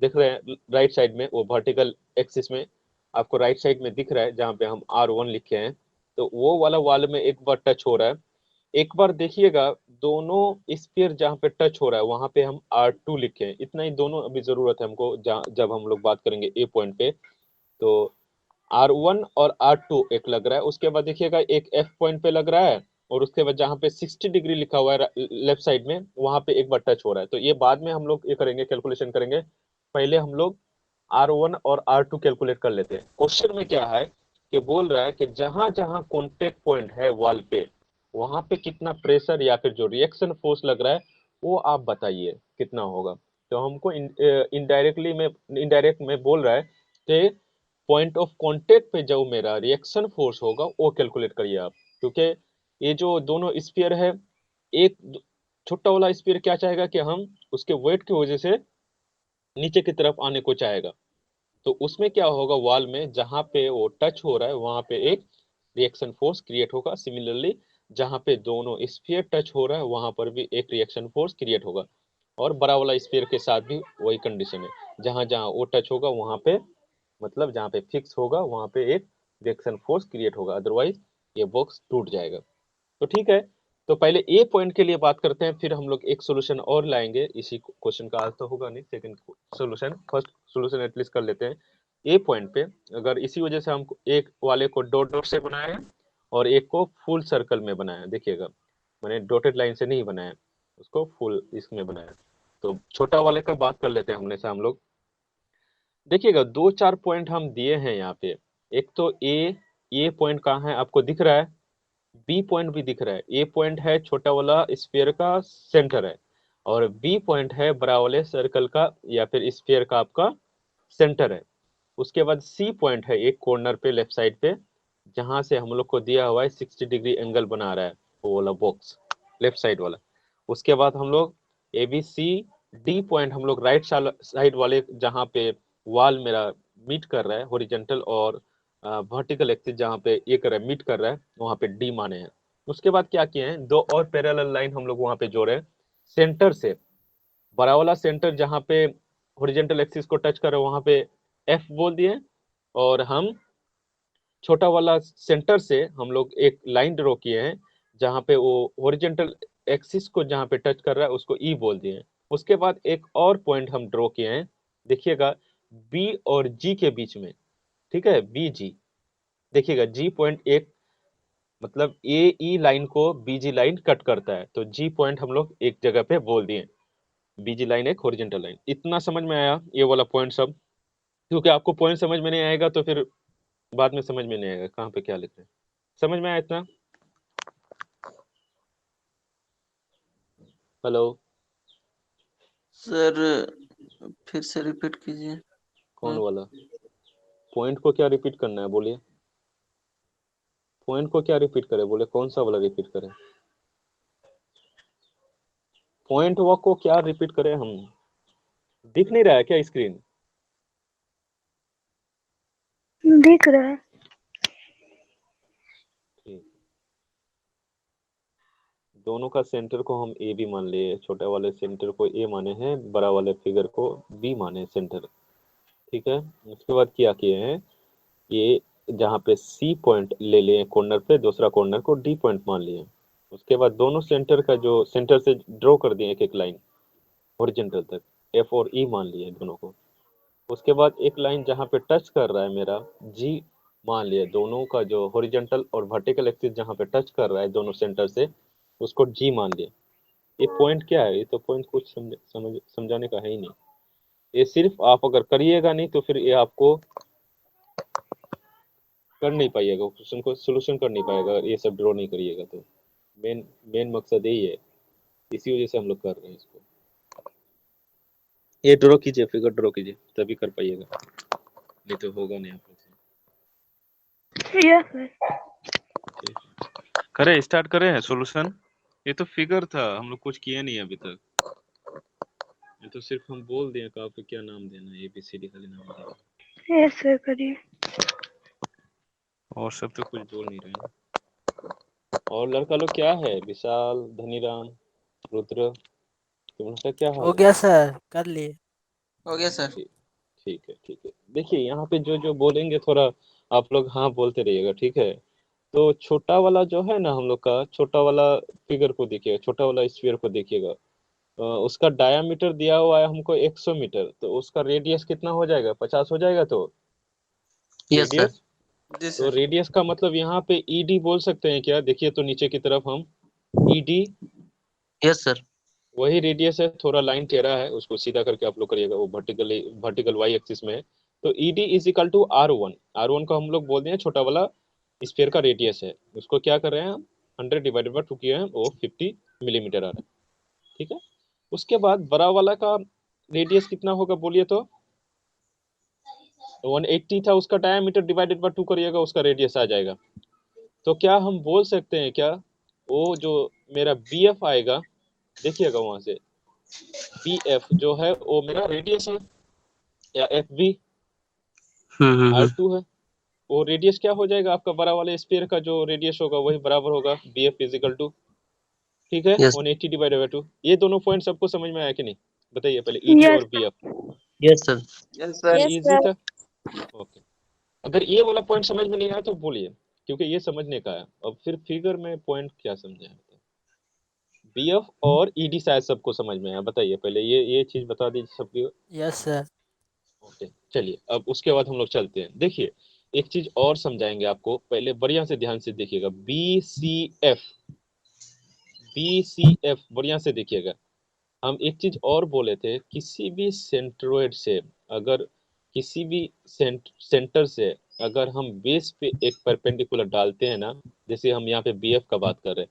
दिख रहे हैं राइट साइड में, वो वर्टिकल एक्सिस में आपको राइट साइड में दिख रहा है जहाँ पे हम R1 लिखे हैं। तो वो वाला वाल में एक बार टच हो रहा है, एक बार देखिएगा दोनों स्फीयर जहाँ पे टच हो रहा है वहां पे हम R2 लिखे हैं। इतना ही दोनों अभी जरूरत है हमको, जब हम लोग बात करेंगे ए पॉइंट पे। तो R1 और R2 एक लग रहा है, उसके बाद देखिएगा एक F पॉइंट पे लग रहा है, और उसके बाद जहाँ पे 60 डिग्री लिखा हुआ है लेफ्ट साइड में, वहां पे एक बार टच हो रहा है। तो ये बाद में हम लोग ये करेंगे, कैलकुलेशन करेंगे। पहले हम लोग R1 और R2 कैलकुलेट कर लेते हैं। क्वेश्चन में क्या है कि बोल रहा है कि जहां जहां कॉन्टेक्ट पॉइंट है वॉल पे, वहां पे कितना प्रेशर या फिर जो रिएक्शन फोर्स लग रहा है वो आप बताइए कितना होगा। तो हमको इनडायरेक्ट में बोल रहा है कि पॉइंट ऑफ कांटेक्ट पे जो मेरा रिएक्शन फोर्स होगा वो कैलकुलेट करिए आप। क्योंकि ये जो दोनों स्फीयर है, एक छोटा वाला स्फीयर क्या चाहेगा कि हम उसके वेट की वजह से नीचे की तरफ आने को चाहेगा। तो उसमें क्या होगा, वॉल में जहां पे वो टच हो रहा है वहां पे एक रिएक्शन फोर्स क्रिएट होगा। सिमिलरली जहां पे दोनों स्फीयर टच हो रहा है वहां पर भी एक रिएक्शन फोर्स क्रिएट होगा। और बड़ा वाला स्फीयर के साथ भी वही कंडीशन है, जहां जहां वो टच होगा वहां पे, मतलब जहां पे फिक्स होगा वहां पे एक रिएक्शन फोर्स क्रिएट होगा, अदरवाइज ये बॉक्स टूट जाएगा। तो ठीक है, तो पहले ए पॉइंट के लिए बात करते हैं, फिर हम लोग एक सोल्यूशन और लाएंगे। इसी क्वेश्चन का आज तो होगा नहीं, second solution, first solution at least कर लेते हैं। ए पॉइंट पे अगर इसी वजह से हम एक वाले को डॉट डॉट से बनाया है और एक को फुल सर्कल में बनाया, देखिएगा मैंने डॉटेड लाइन से नहीं बनाया, उसको फुल इसमें बनाया। तो छोटा वाले का बात कर लेते हैं हमने से हम लोग। देखिएगा 2-4 पॉइंट हम दिए हैं यहाँ पे। एक तो ए पॉइंट कहाँ है आपको दिख रहा है, बी पॉइंट भी दिख रहा है। ए पॉइंट है छोटा वाला स्फीयर का सेंटर है, और बी पॉइंट है बड़ा वाले सर्कल का या फिर स्फीयर का आपका सेंटर है। उसके बाद सी पॉइंट है एक कॉर्नर पे लेफ्ट साइड पे, जहां से हम लोग को दिया हुआ है 60 डिग्री एंगल बना रहा है वो वाला बॉक्स लेफ्ट साइड वाला। उसके बाद हम लोग A B C D point हम लोग राइट साइड वाले जहां पे वॉल मेरा मीट कर रहा है हॉरिजॉन्टल और वर्टिकल एक्सिस जहाँ पे ये कर रहा है मीट कर रहा है वहां पे डी माने हैं। उसके बाद क्या किए हैं, दो और पैरेलल लाइन हम लोग वहां पे जोड़े हैं। सेंटर से बड़ा वाला सेंटर जहाँ पे हॉरिजॉन्टल एक्सिस को टच कर रहा है वहां पे एफ बोल दिए, और हम छोटा वाला सेंटर से हम लोग एक लाइन ड्रॉ किए हैं जहाँ पे वो हॉरिजॉन्टल एक्सिस को जहाँ पे टच कर रहा है उसको ई बोल दिए हैं। उसके बाद एक और पॉइंट हम ड्रॉ किए हैं, देखिएगा बी और जी के बीच में, ठीक है, बी जी। देखिएगा जी पॉइंट एक मतलब ए ई लाइन को बी जी लाइन कट करता है, तो जी पॉइंट हम लोग एक जगह पे बोल दिए। बी जी लाइन एक हॉरिजॉन्टल लाइन। इतना समझ में आया ये वाला पॉइंट सब? क्योंकि आपको पॉइंट समझ में नहीं आएगा तो फिर बाद में समझ में नहीं आएगा कहाँ पे क्या लिख रहे हैं। समझ में आया इतना? हेलो सर फिर से रिपीट कीजिए। कौन वाला पॉइंट को क्या रिपीट करना है बोलिए? पॉइंट को क्या रिपीट करे बोले, कौन सा वाला रिपीट करें? पॉइंट वर्क को क्या रिपीट करें हम? दिख नहीं रहा है क्या स्क्रीन? दिख रहा है। ठीक, दोनों का सेंटर को हम ए भी मान लिए, छोटे वाले सेंटर को ए माने हैं, बड़ा वाले फिगर को बी माने सेंटर, ठीक है। उसके बाद क्या किए हैं, ये जहाँ पे सी पॉइंट ले लिए कॉर्नर पे, दूसरा कॉर्नर को डी पॉइंट मान लिए। उसके बाद दोनों सेंटर का जो सेंटर से ड्रॉ कर दिए एक एक लाइन हॉरिजॉन्टल तक, एफ और ई मान लिए दोनों को। उसके बाद एक लाइन जहाँ पे टच कर रहा है मेरा जी मान लिया, दोनों का जो हॉरिजॉन्टल और वर्टिकल एक्सिस जहाँ पे टच कर रहा है दोनों सेंटर से उसको जी मान लिया। ये पॉइंट क्या है, ये तो पॉइंट कुछ समझाने का है ही नहीं। ये सिर्फ आप अगर करिएगा नहीं तो फिर ये आपको कर नहीं पाइएगा, क्वेश्चन को सोल्यूशन कर नहीं पाएगा ये सब ड्रॉ नहीं करिएगा। तो मेन मकसद यही है, इसी वजह से हम लोग कर रहे हैं इसको। ये ड्रॉ कीजिए, फिगर ड्रॉ कीजिए, तभी कर पाइएगा, नहीं तो होगा नहीं आप लोग से। Yes sir. करें, स्टार्ट करें सॉल्यूशन। ये तो फिगर था, हम लोग कुछ किया नहीं अभी तक। ये तो सिर्फ हम बोल दिए कि आपको क्या नाम देना है, ABCD खाली नाम देना। यस सर करिए। और सब तो कुछ बोल नहीं रहे हैं। और लड़का लोग क्या है, विशाल, धनीराम, रुद्र, तुम्हारा क्या हाल हो है? गया सर, कर लिए। हो गया सर। ठीक है ठीक है। देखिए यहाँ पे जो जो बोलेंगे थोड़ा आप लोग हाँ बोलते रहिएगा, ठीक है। तो छोटा वाला जो है ना हम लोग का, छोटा वाला फिगर को देखिएगा, छोटा वाला स्फीयर को देखिएगा। उसका डायामीटर दिया हुआ है हमको 100 मीटर, तो उसका रेडियस कितना हो जाएगा, 50 हो जाएगा। तो यस सर। रेडियस जी तो सर। रेडियस का मतलब यहाँ पे ईडी बोल सकते हैं क्या? देखिए तो नीचे की तरफ हम ईडी, यस सर। वही रेडियस है, थोड़ा लाइन टेढ़ा है, उसको सीधा करके आप लोग करिएगा, वो वर्टिकल वाई एक्सिस में है। तो ED is equal to R1। R1 को हम लोग बोलते हैं छोटा वाला स्फीयर का रेडियस है, उसको क्या कर रहे हैं हम 100 डिवाइडेड बाय 2 किए हैं, वो 50 मिलीमीटर आ रहा है। ठीक है, उसके बाद बड़ा वाला का रेडियस कितना होगा बोलिए तो? 180 था, उसका डायमीटर डिवाइडेड बाय 2 करिएगा, उसका रेडियस आ जाएगा। तो क्या हम बोल सकते हैं क्या, वो जो मेरा BF आएगा, देखिएगा वहां से BF जो है वो मेरा रेडियस है, या FB R2 है, वो रेडियस क्या हो जाएगा आपका बड़ा वाले स्फीयर का जो रेडियस होगा वही बराबर होगा BF इजिकल टू, ठीक है, यस 180 डिवाइडेड बाय 2। ये दोनों पॉइंट सबको समझ में आया कि नहीं? बताइए पहले ED यस और BF। Yes sir. Yes sir. Yes easy sir. था, ओके। अगर ये वाला पॉइंट समझ में नहीं आया तो बोलिए, क्योंकि ये समझने का है। अब फिर फिगर में पॉइंट क्या समझे? BF और ED शायद सबको समझ में आया, बताइए पहले ये चीज बता दीजिए सबकी। Yes sir. ओके, चलिए अब उसके बाद हम लोग चलते हैं। देखिए एक चीज और समझाएंगे आपको, पहले बढ़िया से ध्यान से देखिएगा। BCF बढ़िया से देखिएगा। हम एक चीज और बोले थे, किसी भी सेंट्रोइड से अगर किसी भी सेंटर से अगर हम बेस पे एक परपेंडिकुलर डालते हैं ना, जैसे हम यहाँ पे BF का बात कर रहे हैं,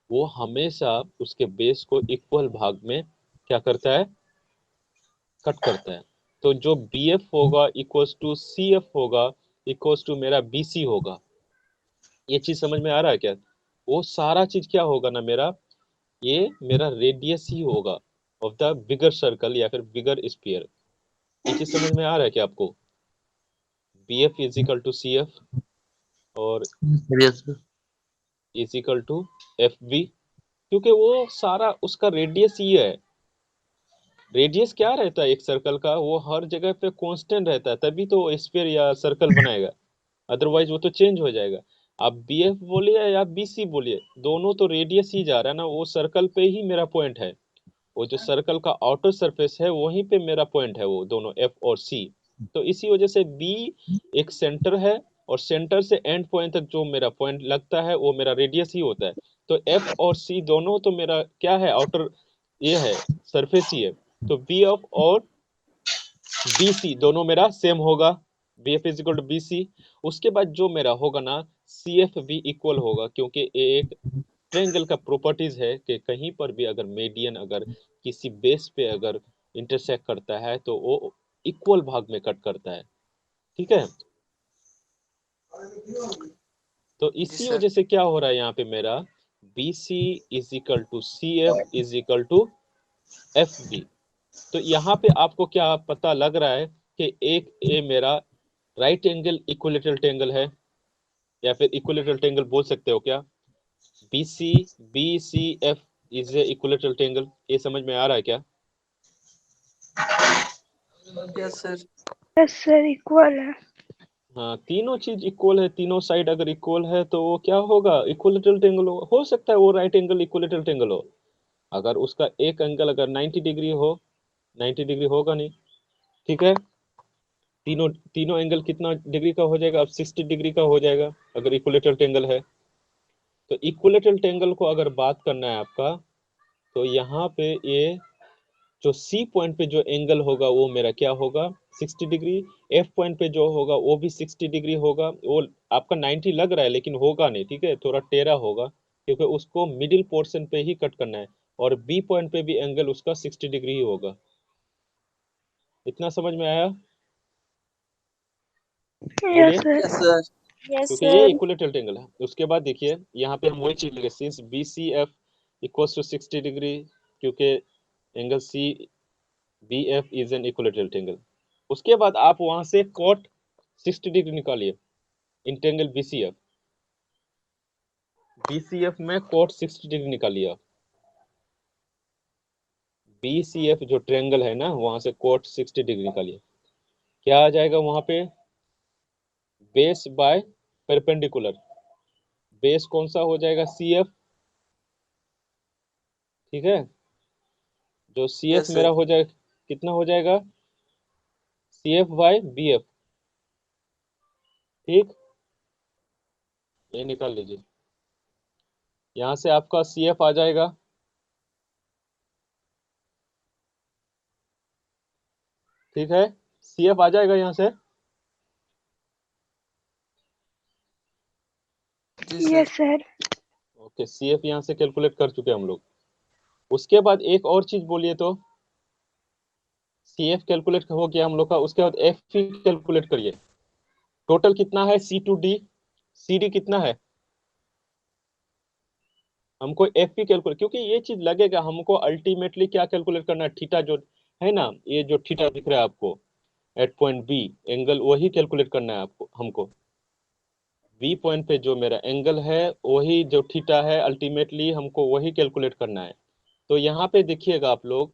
वो हमेशा उसके बेस को इक्वल भाग में क्या करता है, कट करता है। तो जो BF होगा इक्वल्स टू CF होगा इक्वल्स टू मेरा BC होगा। ये चीज समझ में आ रहा है क्या? वो सारा चीज क्या होगा ना मेरा, ये मेरा रेडियस ही होगा ऑफ द बिगर सर्कल या फिर बिगर स्फीयर। ये चीज समझ में आ रहा है क्या आपको? BF is equal to CF और yes sir. Is equal to FB, क्योंकि वो सारा उसका रेडियस ही है। रेडियस क्या रहता है एक सर्कल का, वो हर जगह पे कांस्टेंट रहता है, तभी तो स्फीयर या सर्कल बनाएगा, अदरवाइज वो तो चेंज हो जाएगा। आप BF बोलिए या BC बोलिए, दोनों तो रेडियस ही जा रहा है ना, वो सर्कल पे ही मेरा पॉइंट है। वो जो सर्कल का आउटर सरफेस है वहीं पे मेरा पॉइंट है, वो दोनों F और C। तो इसी वजह से B एक सेंटर है, और सेंटर से एंड पॉइंट तक जो मेरा पॉइंट लगता है वो मेरा रेडियस ही होता है। तो F और C दोनों तो मेरा क्या है, आउटर ये है, सरफेस ही है। तो BF और BC दोनों मेरा सेम होगा, BF is equal to BC। उसके बाद जो मेरा होगा ना, CF भी इक्वल होगा, क्योंकि ये एक ट्रायंगल का प्रॉपर्टीज है कि कहीं पर भी अगर मीडियन अगर किसी बेस पे अगर इंटरसेक्ट करता है तो वो इक्वल भाग में कट करता है, ठीक है। तो जी इसी सर। वजह से क्या हो रहा है यहाँ पे मेरा BC is equal to CF is equal to FB। तो यहाँ पे आपको क्या पता लग रहा है कि एक ये मेरा राइट एंगल इक्विलेटरल ट्रायंगल है, या फिर इक्विलेटरल ट्रायंगल बोल सकते हो क्या? BCF is a equilateral triangle. ये समझ में आ रहा है क्या? Yes sir. Yes sir, equal है। हाँ, तीनों चीज इक्वल है, तीनों साइड अगर इक्वल है तो वो क्या होगा, इक्विलेटरल ट्रायंगल होगा। हो सकता है वो राइट एंगल इक्विलेटरल ट्रायंगल हो, अगर उसका एक एंगल अगर 90 डिग्री हो, 90 डिग्री होगा नहीं, ठीक है। तीनों तीनों एंगल कितना डिग्री का हो जाएगा, अब 60 डिग्री का हो जाएगा अगर इक्विलेटरल ट्रायंगल है। तो इक्विलेटरल ट्रायंगल को अगर बात करना है आपका, तो यहाँ पे ये जो C पॉइंट पे जो एंगल होगा वो मेरा क्या होगा, 60 डिग्री। F पॉइंट पे जो होगा वो भी 60 डिग्री होगा। वो आपका 90 लग रहा है लेकिन होगा नहीं, ठीक है, थोड़ा टेढ़ा होगा, क्योंकि उसको मिडिल पोर्शन पे ही कट करना है। और B पॉइंट पे भी एंगल उसका 60 डिग्री ही होगा। इतना समझ में आया? बोलिए, yes sir. Yes sir. Yes क्योंकि ये सर। इक्विलेटरल ट्रायंगल है। उसके बाद देखिए यहाँ पे हम वही चीज लेंगे, since BCF equals to 60 degree, क्योंकि angle CBF is an equilateral triangle. उसके बाद आप वहां से कॉट 60 डिग्री निकालिए इन ट्रायंगल BCF। BCF में कॉट 60 डिग्री निकालिए आप। BCF जो ट्रायंगल है ना, वहां से कॉट 60 डिग्री निकालिए। क्या आ जाएगा वहां पे, बेस बाय परपेंडिकुलर। बेस कौन सा हो जाएगा, CF, ठीक है। जो CF यस मेरा सर। हो जाए, कितना हो जाएगा, CF बाय BF, ठीक। ये निकाल लीजिए। यहाँ से आपका CF आ जाएगा, ठीक है, CF आ जाएगा यहाँ से। जी sir. Yes sir. Okay, CF यहाँ से कैलकुलेट कर चुके हैं हम लोग। उसके बाद एक और चीज बोलिए तो, CF कैलकुलेट हो गया हम लोग का, उसके बाद FE कैलकुलेट करिए। टोटल कितना है C2D, CD कितना है, हमको FE कैलकुलेट, क्योंकि ये चीज लगेगा हमको अल्टीमेटली क्या कैलकुलेट करना है, थीटा जो है ना, ये जो थीटा दिख रहा है आपको एट पॉइंट B एंगल, वही कैलकुलेट करना है आपको, हमको B पॉइंट पे जो मेरा एंगल है वही जो थीटा है, अल्टीमेटली हमको वही कैलकुलेट करना है। तो यहाँ पे देखिएगा आप लोग,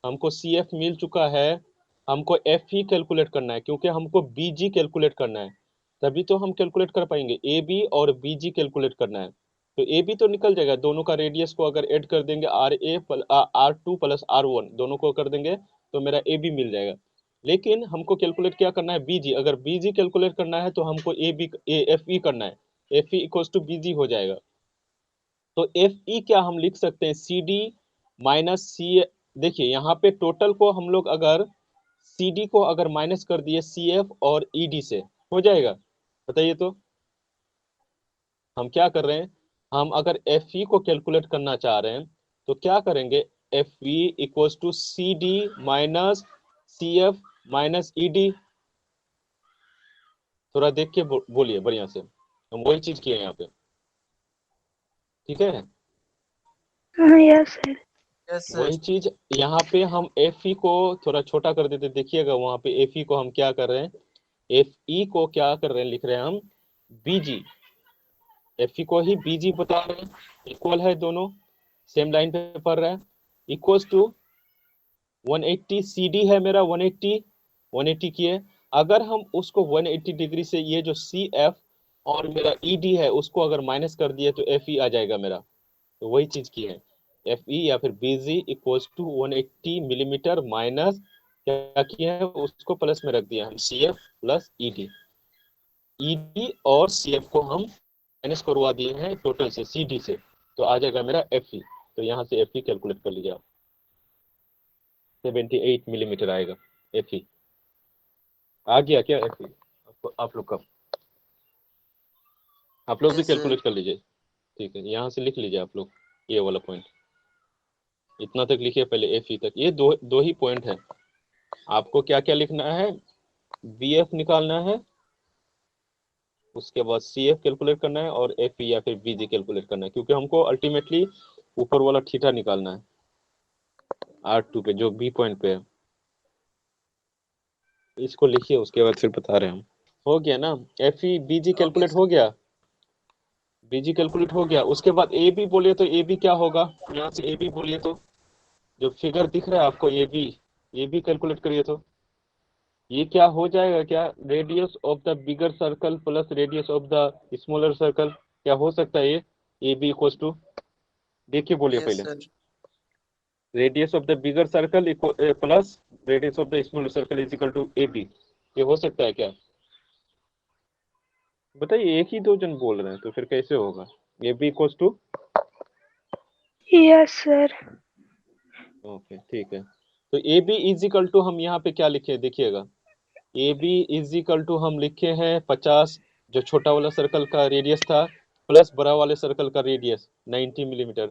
हमको CF मिल चुका है, हमको FE कैलकुलेट करना है, क्योंकि हमको BG कैलकुलेट करना है, तभी तो हम कैलकुलेट कर पाएंगे। AB और BG कैलकुलेट करना है, तो AB तो निकल जाएगा, दोनों का रेडियस को अगर ऐड कर देंगे R2 प्लस R1 दोनों को कर देंगे तो मेरा AB मिल जाएगा। लेकिन हमको कैलकुलेट क्या करना है, BG। अगर BG कैलकुलेट करना है तो हमको FE करना है, FE इक्वल्स टू BG हो जाएगा। तो FE क्या हम लिख सकते हैं, CD माइनस C। देखिए यहाँ पे टोटल को हम लोग अगर CD को अगर माइनस कर दिए CF और ED से, हो जाएगा, बताइए तो। हम क्या कर रहे हैं, हम अगर FE को कैलकुलेट करना चाह रहे हैं तो क्या करेंगे, FE equals to CD minus CF minus ED। थोड़ा देख के बोलिए बढ़िया से, हम वही चीज किए यहाँ पे, ठीक है। Yes sir. Yes sir. वही चीज यहाँ पे हम FE को थोड़ा छोटा कर देते, देखिएगा वहां पे FE को हम क्या कर रहे हैं, FE को क्या कर रहे हैं, लिख रहे हैं हम BG, FE को ही BG बता रहे हैं, इक्वल है, दोनों सेम लाइन पे पढ़ रहा है, इक्वल्स टू 180। CD है मेरा 180 किए, अगर हम उसको 180 डिग्री से ये जो CF और मेरा ED है उसको अगर माइनस कर दिए तो FE आ जाएगा मेरा। तो वही चीज की है, FE या फिर BG equals to 180 millimetre minus क्या किया है, उसको प्लस में रख दिया हम CF प्लस ED। ED और CF को हम माइनस करवा दिए हैं टोटल से, CD से, तो आ जाएगा मेरा FE। तो यहाँ से FE कैलकुलेट कर लीजिए आप, 78 मिलीमीटर आएगा FE। आ गया क्या FE आप लोग का, आप लोग भी यस सर। कैलकुलेट कर लीजिए, ठीक है। यहाँ से लिख लीजिए आप लोग ये वाला पॉइंट, इतना तक लिखिए पहले FE तक। ये दो ही पॉइंट है, आपको क्या क्या लिखना है, BF निकालना है, उसके बाद CF कैलकुलेट करना है और FE या फिर BG कैलकुलेट करना है, क्योंकि हमको अल्टीमेटली ऊपर वाला थीटा निकालना है R2 पे जो B पॉइंट पे है। इसको लिखिए, उसके बाद फिर बता रहे हैं हम। हो गया ना, FE BG कैलकुलेट हो गया, BG कैलकुलेट हो गया। उसके बाद AB बोलिए तो AB क्या होगा, यहाँ से AB बोलिए तो जो फिगर दिख रहा है आपको AB कैलकुलेट करिए तो ये क्या हो जाएगा, क्या radius of the bigger circle plus radius of the smaller circle, क्या हो सकता है ये AB इक्वल्स टू, देखिए बोलिए यस पहले, sir. Radius of the bigger circle plus radius of the smaller circle is equal to AB, ये हो सकता है क्या, बताइए। एक ही दो जन बोल रहे हैं तो फिर कैसे होगा, AB equals to, yes sir. Okay ठीक है। तो AB इज इक्वल टू हम यहाँ पे क्या लिखे, देखिएगा, AB इज इक्वल टू हम लिखे हैं 50, जो छोटा वाला सर्कल का रेडियस था, प्लस बड़ा वाले सर्कल का रेडियस 90 मिलीमीटर,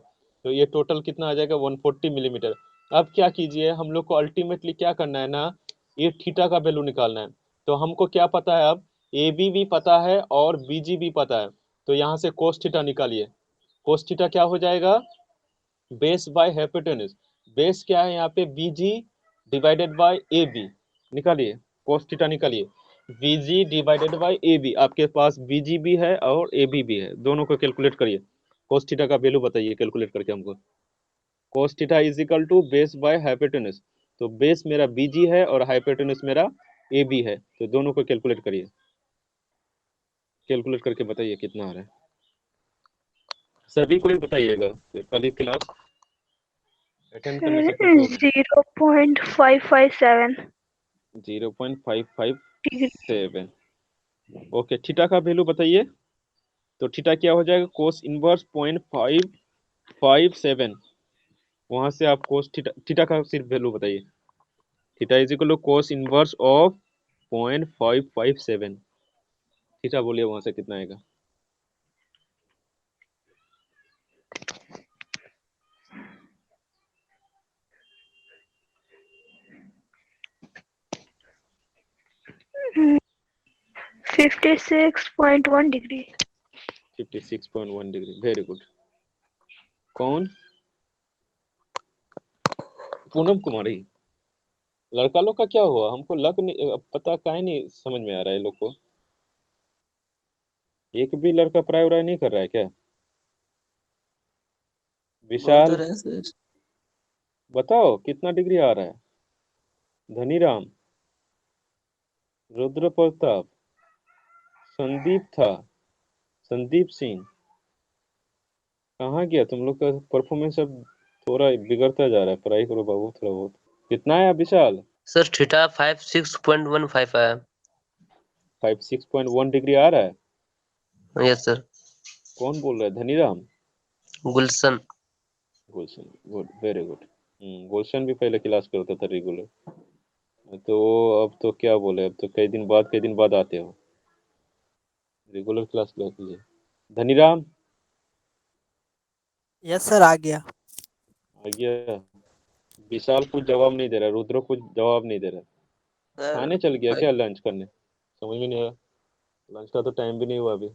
तो ये टोटल कितना आ जाएगा 140 मिलीमीटर। अब क्या कीजिए, हम लोग को अल्टीमेटली क्या करना है ना, ये थीटा का वैल्यू निकालना है। तो हमको क्या पता है, अब AB भी पता है और BG भी पता है, तो यहाँ से कोस थीटा निकालिए। कोस थीटा क्या हो जाएगा, बेस बाय हाइपोटेन्यूज, बेस क्या है यहाँ पे BG डिवाइडेड बाय AB, निकालिए कोस थीटा निकालिए, BG डिवाइडेड बाय AB, आपके पास BG भी है और AB भी है, दोनों को कैलकुलेट करिए। कोस थीटा का वैल्यू बताइए कैलकुलेट करके हमको, cos theta is equal to base by hypotenuse, तो बेस मेरा BG है और हाइपोटेन्यूज मेरा AB है, तो दोनों को कैलकुलेट करिए, कैलकुलेट करके बताइए कितना आ रहा है, सभी को ही बताइएगा, कल ही क्लास अटेंड करने से कुछ होगा। 0.557 0.557, डिग्री। ओके। थीटा का वैल्यू बताइए, तो थीटा क्या हो जाएगा, कोस इनवर्स 0.557। वहां से आप कोस थीटा, थीटा का सिर्फ वैल्यू बताइए। Theta is equal to cos inverse of 0.557। Theta बोलिए वहां से कितना आएगा। Hmm, 56.1 degree. 56.1 degree, very good. कौन? पूनम कुमारी। लड़का लोग का क्या हुआ, हमको लग नहीं पता, काहे नहीं समझ में आ रहा है लोग को। एक भी लड़का पढ़ाई वढ़ाई नहीं कर रहा है क्या? बहुत विशाल रहे सर। बताओ कितना डिग्री आ रहा है। धनीराम, रुद्र प्रताप, संदीप था, संदीप सिंह, कहाँ गया तुम लोग का परफॉर्मेंस? अब थोड़ा बिगड़ता जा रहा है, पढ़ाई करो बाबू थोड़ा बहुत। कितना है विशाल? सर थीटा 56.15 आया। 56.1 डिग्री आ रहा है। Yes sir. कौन बोल रहा है? धनीराम? गुलशन। गुलशन, गुड, वेरी गुड। गुलशन भी पहले क्लास करता था रेगुलर। तो अब तो क्या बोले, अब तो कई दिन बाद आते हो, रेगुलर क्लास लो कीजिए। धनीराम यस सर, आ गया। आ गया। विशाल कुछ जवाब नहीं दे रहा, रुद्र कुछ जवाब नहीं दे रहा। सर खाने चल गया क्या लंच करने? समझ में नहीं आया, लंच का तो टाइम भी नहीं हुआ अभी।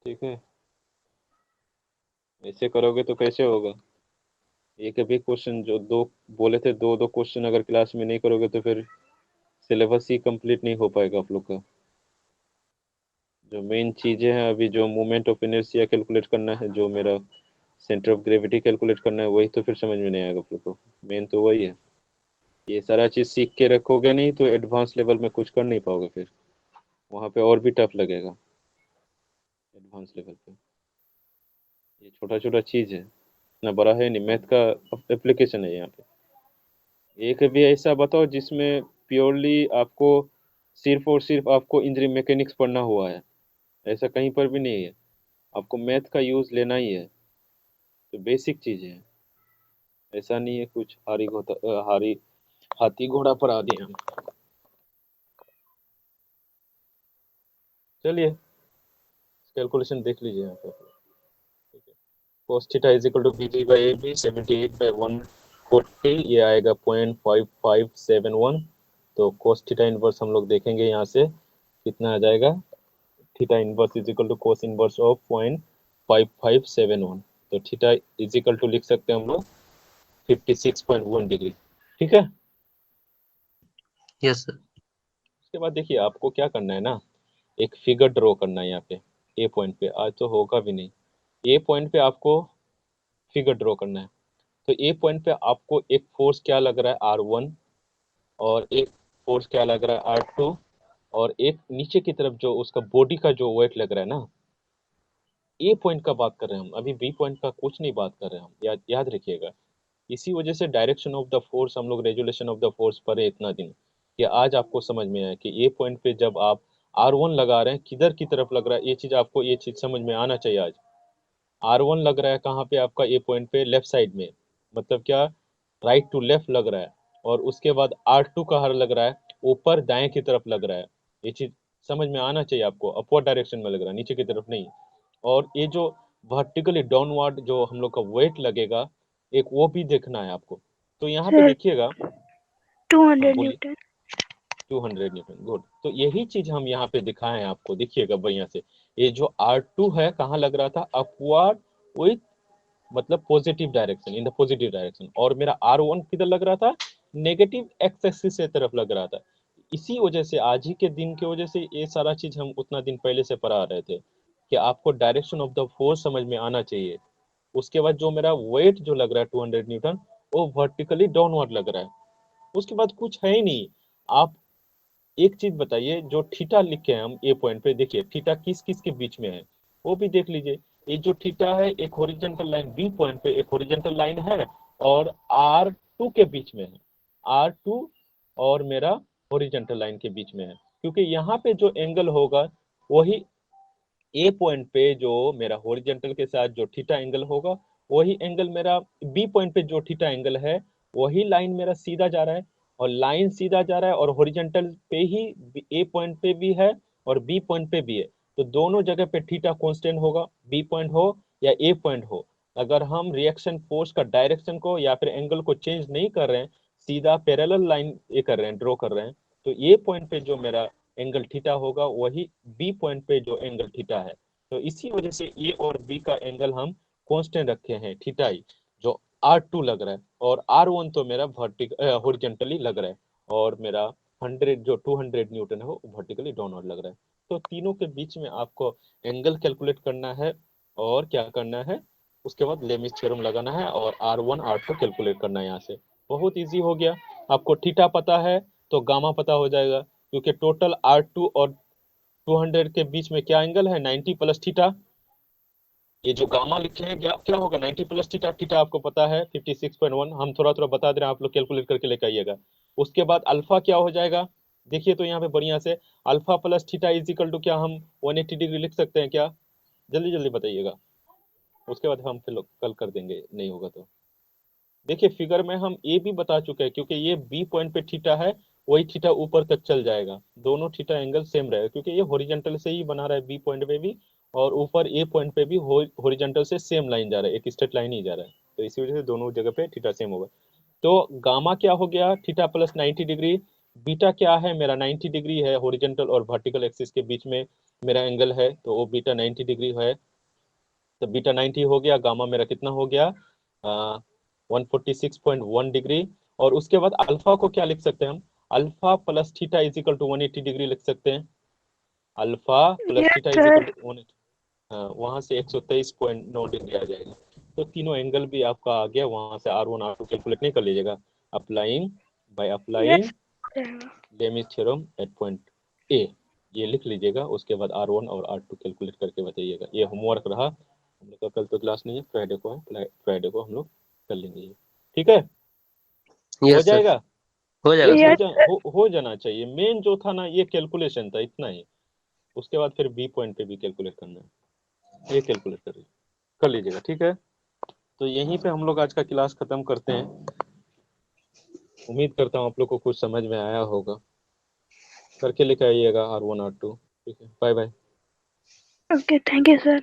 ठीक है, ऐसे करोगे तो कैसे होगा। एक भी क्वेश्चन जो दो बोले थे, दो दो क्वेश्चन अगर क्लास में नहीं करोगे तो फिर सिलेबस ही कंप्लीट नहीं हो पाएगा आप लोग का। जो मेन चीजें हैं अभी, जो मोमेंट ऑफ इनर्शिया कैलकुलेट करना है, जो मेरा सेंटर ऑफ ग्रेविटी कैलकुलेट करना है, वही तो फिर समझ में नहीं आएगा आप लोग को। मेन तो वही है। ये सारा चीज सीख के रखोगे नहीं तो एडवांस लेवल में कुछ कर नहीं पाओगे, फिर वहां पे और भी टफ लगेगा एडवांस लेवल पे। ये छोटा छोटा चीज है, इतना बड़ा है नहीं, मैथ का एप्लीकेशन है यहाँ पे। एक भी ऐसा बताओ जिसमें प्योरली आपको सिर्फ और सिर्फ आपको इंजरी मैकेनिक्स पढ़ना हुआ है, ऐसा कहीं पर भी नहीं है। आपको मैथ का यूज लेना ही है, तो बेसिक चीज है। ऐसा नहीं है कुछ हाथी घोड़ा पर आ दिए हम। चलिए कैलकुलेशन देख लीजिए यहाँ पे। cos theta is equal to bg by ab 78/140, ये आएगा 0.5571। तो cos थीटा इनवर्स हम लोग देखेंगे यहाँ से कितना आ जाएगा। Theta inverse is equal to cos inverse of 0.5571। तो थीटा इज इक्वल टू लिख सकते हैं हम लोग 56.1 डिग्री। ठीक है, यस सर। उसके बाद देखिए आपको क्या करना है ना, एक फिगर ड्रॉ करना है यहाँ पे ए पॉइंट पे। आज तो होगा भी नहीं, ए पॉइंट पे आपको फिगर ड्रॉ करना है। तो ए पॉइंट पे आपको एक फोर्स क्या लग रहा है R1, और एक फोर्स क्या लग रहा है R2, और एक नीचे की तरफ जो उसका बॉडी का जो वेट लग रहा है ना। ए पॉइंट का बात कर रहे हैं हम, अभी बी पॉइंट का कुछ नहीं बात कर रहे हैं हम, याद रखिएगा। इसी वजह से डायरेक्शन ऑफ द फोर्स हम लोग रेजुलेशन ऑफ द फोर्स पढ़े इतना दिन, कि आज आपको समझ में आया कि ए पॉइंट पे जब आप R1 लगा रहे हैं किधर की तरफ लग रहा है, ये चीज समझ में आना चाहिए आज। R1 लग रहा है कहाँ पे आपका ए पॉइंट पे, लेफ्ट साइड में, मतलब क्या, राइट टू लेफ्ट लग रहा है। और उसके बाद R2 कहाँ लग रहा है, ऊपर दाएं की तरफ लग रहा है। ये चीज समझ में आना चाहिए आपको, अपवर्ड डायरेक्शन में लग रहा है, नीचे की तरफ नहीं। और ये जो वर्टिकली डाउनवर्ड जो हम लोग का वेट लगेगा, एक वो भी देखना है आपको। तो यहाँ पे सर देखिएगा। हाँ 200 बोलिए। न्यूटन। 200 Newton, good. तो यही चीज हम यहाँ पे दिखाए हैं आपको, देखिएगा बढ़िया से। ये जो R2 है कहाँ लग रहा था, अपवर्ड विथ मतलब positive direction, in the positive direction. और मेरा R1 किधर लग रहा था, नेगेटिव एक्स एक्सिस से तरफ लग रहा था। इसी वजह से आज ही के दिन की वजह से ये सारा चीज हम उतना दिन पहले से पढ़ा रहे थे कि आपको डायरेक्शन ऑफ द फोर्स समझ में आना चाहिए। उसके बाद जो मेरा वेट जो लग रहा है 200 न्यूटन, वो वर्टिकली डाउनवर्ड लग रहा है। उसके बाद कुछ है ही नहीं। आप एक चीज बताइए, जो थीटा लिखे हैं हम ए पॉइंट पे, देखिए थीटा किस किस के बीच में है वो भी देख लीजिए। ये जो थीटा है एक हॉरिजॉन्टल लाइन, बी पॉइंट पे एक हॉरिजॉन्टल लाइन है और R2 के बीच में है। R2 और मेरा हॉरिजॉन्टल लाइन के बीच में है, क्योंकि यहाँ पे जो एंगल होगा वही ए पॉइंट पे जो मेरा हॉरिजॉन्टल के साथ जो थीटा एंगल होगा, वही एंगल मेरा बी पॉइंट पे जो थीटा एंगल है, वही लाइन मेरा सीधा जा रहा है, और लाइन सीधा जा रहा है और हॉरिजॉन्टल पे ही ए पॉइंट पे भी है और बी पॉइंट पे भी है, तो दोनों जगह पे थीटा कांस्टेंट होगा, बी पॉइंट हो या ए पॉइंट हो। अगर हम रिएक्शन फोर्स का डायरेक्शन को या फिर एंगल को चेंज नहीं कर रहे हैं, सीधा पैरेलल लाइन ये कर रहे हैं, ड्रॉ कर रहे हैं, तो ए पॉइंट पे जो मेरा एंगल थीटा होगा वही बी पॉइंट पे जो एंगल थीटा है। तो इसी वजह से ए और बी का एंगल हम कांस्टेंट रखे हैं, थीटा ही, जो R2 लग रहा है, और R1 तो मेरा हॉरिजॉन्टली लग रहा है, और मेरा 100 जो 200 न्यूटन है वो वर्टिकली डाउनवर्ड लग रहा है। तो तीनों के बीच में आपको एंगल कैलकुलेट करना है और क्या करना है, उसके बाद लेमिस थ्योरम लगाना है और R1 R2 कैलकुलेट करना है। यहाँ से बहुत इजी हो गया, आपको थीटा पता है तो गामा पता हो जाएगा, क्योंकि टोटल R2 और 200 के बीच में क्या एंगल है, 90 प्लस थीटा। ये जो गामा लिखे हैं क्या होगा, 90 प्लस थीटा, थीटा आपको पता है 56.1, हम थोड़ा थोड़ा बता दे रहे हैं, आप लोग कैलकुलेट करके लेकर आइएगा। उसके बाद अल्फा क्या हो जाएगा, देखिए तो यहाँ पे बढ़िया से, alpha plus theta is equal to क्या, हम 180 डिग्री लिख सकते हैं क्या, जल्दी जल्दी बताइएगा, उसके बाद हम फिर कल कर देंगे, नहीं होगा तो। देखिए फिगर में हम ये भी बता चुके हैं, क्योंकि ये बी पॉइंट पे थीटा है, वही थीटा ऊपर तक चल जाएगा, दोनों थीटा एंगल सेम रहेगा, क्योंकि ये हॉरिजॉन्टल से ही बना रहा है बी पॉइंट पे भी, और ऊपर ए पॉइंट पे भी हॉरिजॉन्टल से सेम लाइन जा रहा है, एक स्ट्रेट लाइन ही जा रहा है, तो इसी वजह से दोनों जगह पे थीटा सेम होगा। तो गामा क्या हो गया, थीटा प्लस 90 डिग्री, बीटा क्या है मेरा 90 डिग्री है, हॉरिजॉन्टल और वर्टिकल एक्सिस के बीच में मेरा एंगल है, तो वो बीटा 90 डिग्री है, तो बीटा 90 हो गया, गामा मेरा कितना हो गया 146.1 डिग्री। और उसके बाद अल्फा को क्या लिख सकते हैं हम, alpha plus theta is equal to 180 degree लिख सकते हैं, alpha plus Yes, theta is sir. Equal to 180, वहां से 123.9 डिग्री आ जाएगा। तो तीनों एंगल भी आपका आ गया, वहां से R1 R2 कैलकुलेट नहीं कर लीजिएगा, applying by applying Yes. Lami's theorem at point A, ये लिख लीजिएगा, उसके बाद R1 और R2 कैलकुलेट करके बताइएगा। ये होमवर्क रहा हम लोग का, कल तो क्लास नहीं है, फ्राइडे को है, फ्राइडे को हम लोग कर लेंगे ये, ठीक है, हो यस सर, जाएगा। हो जाएगा ये सर। हो जाना चाहिए, मेन जो था ना ये कैलकुलेशन था, इतना ही, उसके बाद फिर बी पॉइंट पे भी कैलकुलेट करना है, ये कैलकुलेट कर लीजिएगा, ठीक है। तो यहीं पे हम लोग आज का क्लास खत्म करते हैं, उम्मीद करता हूँ आप लोग को कुछ समझ में आया होगा, करके लेके आइएगा R1 R2, ठीक है, bye bye. Okay, thank you, sir.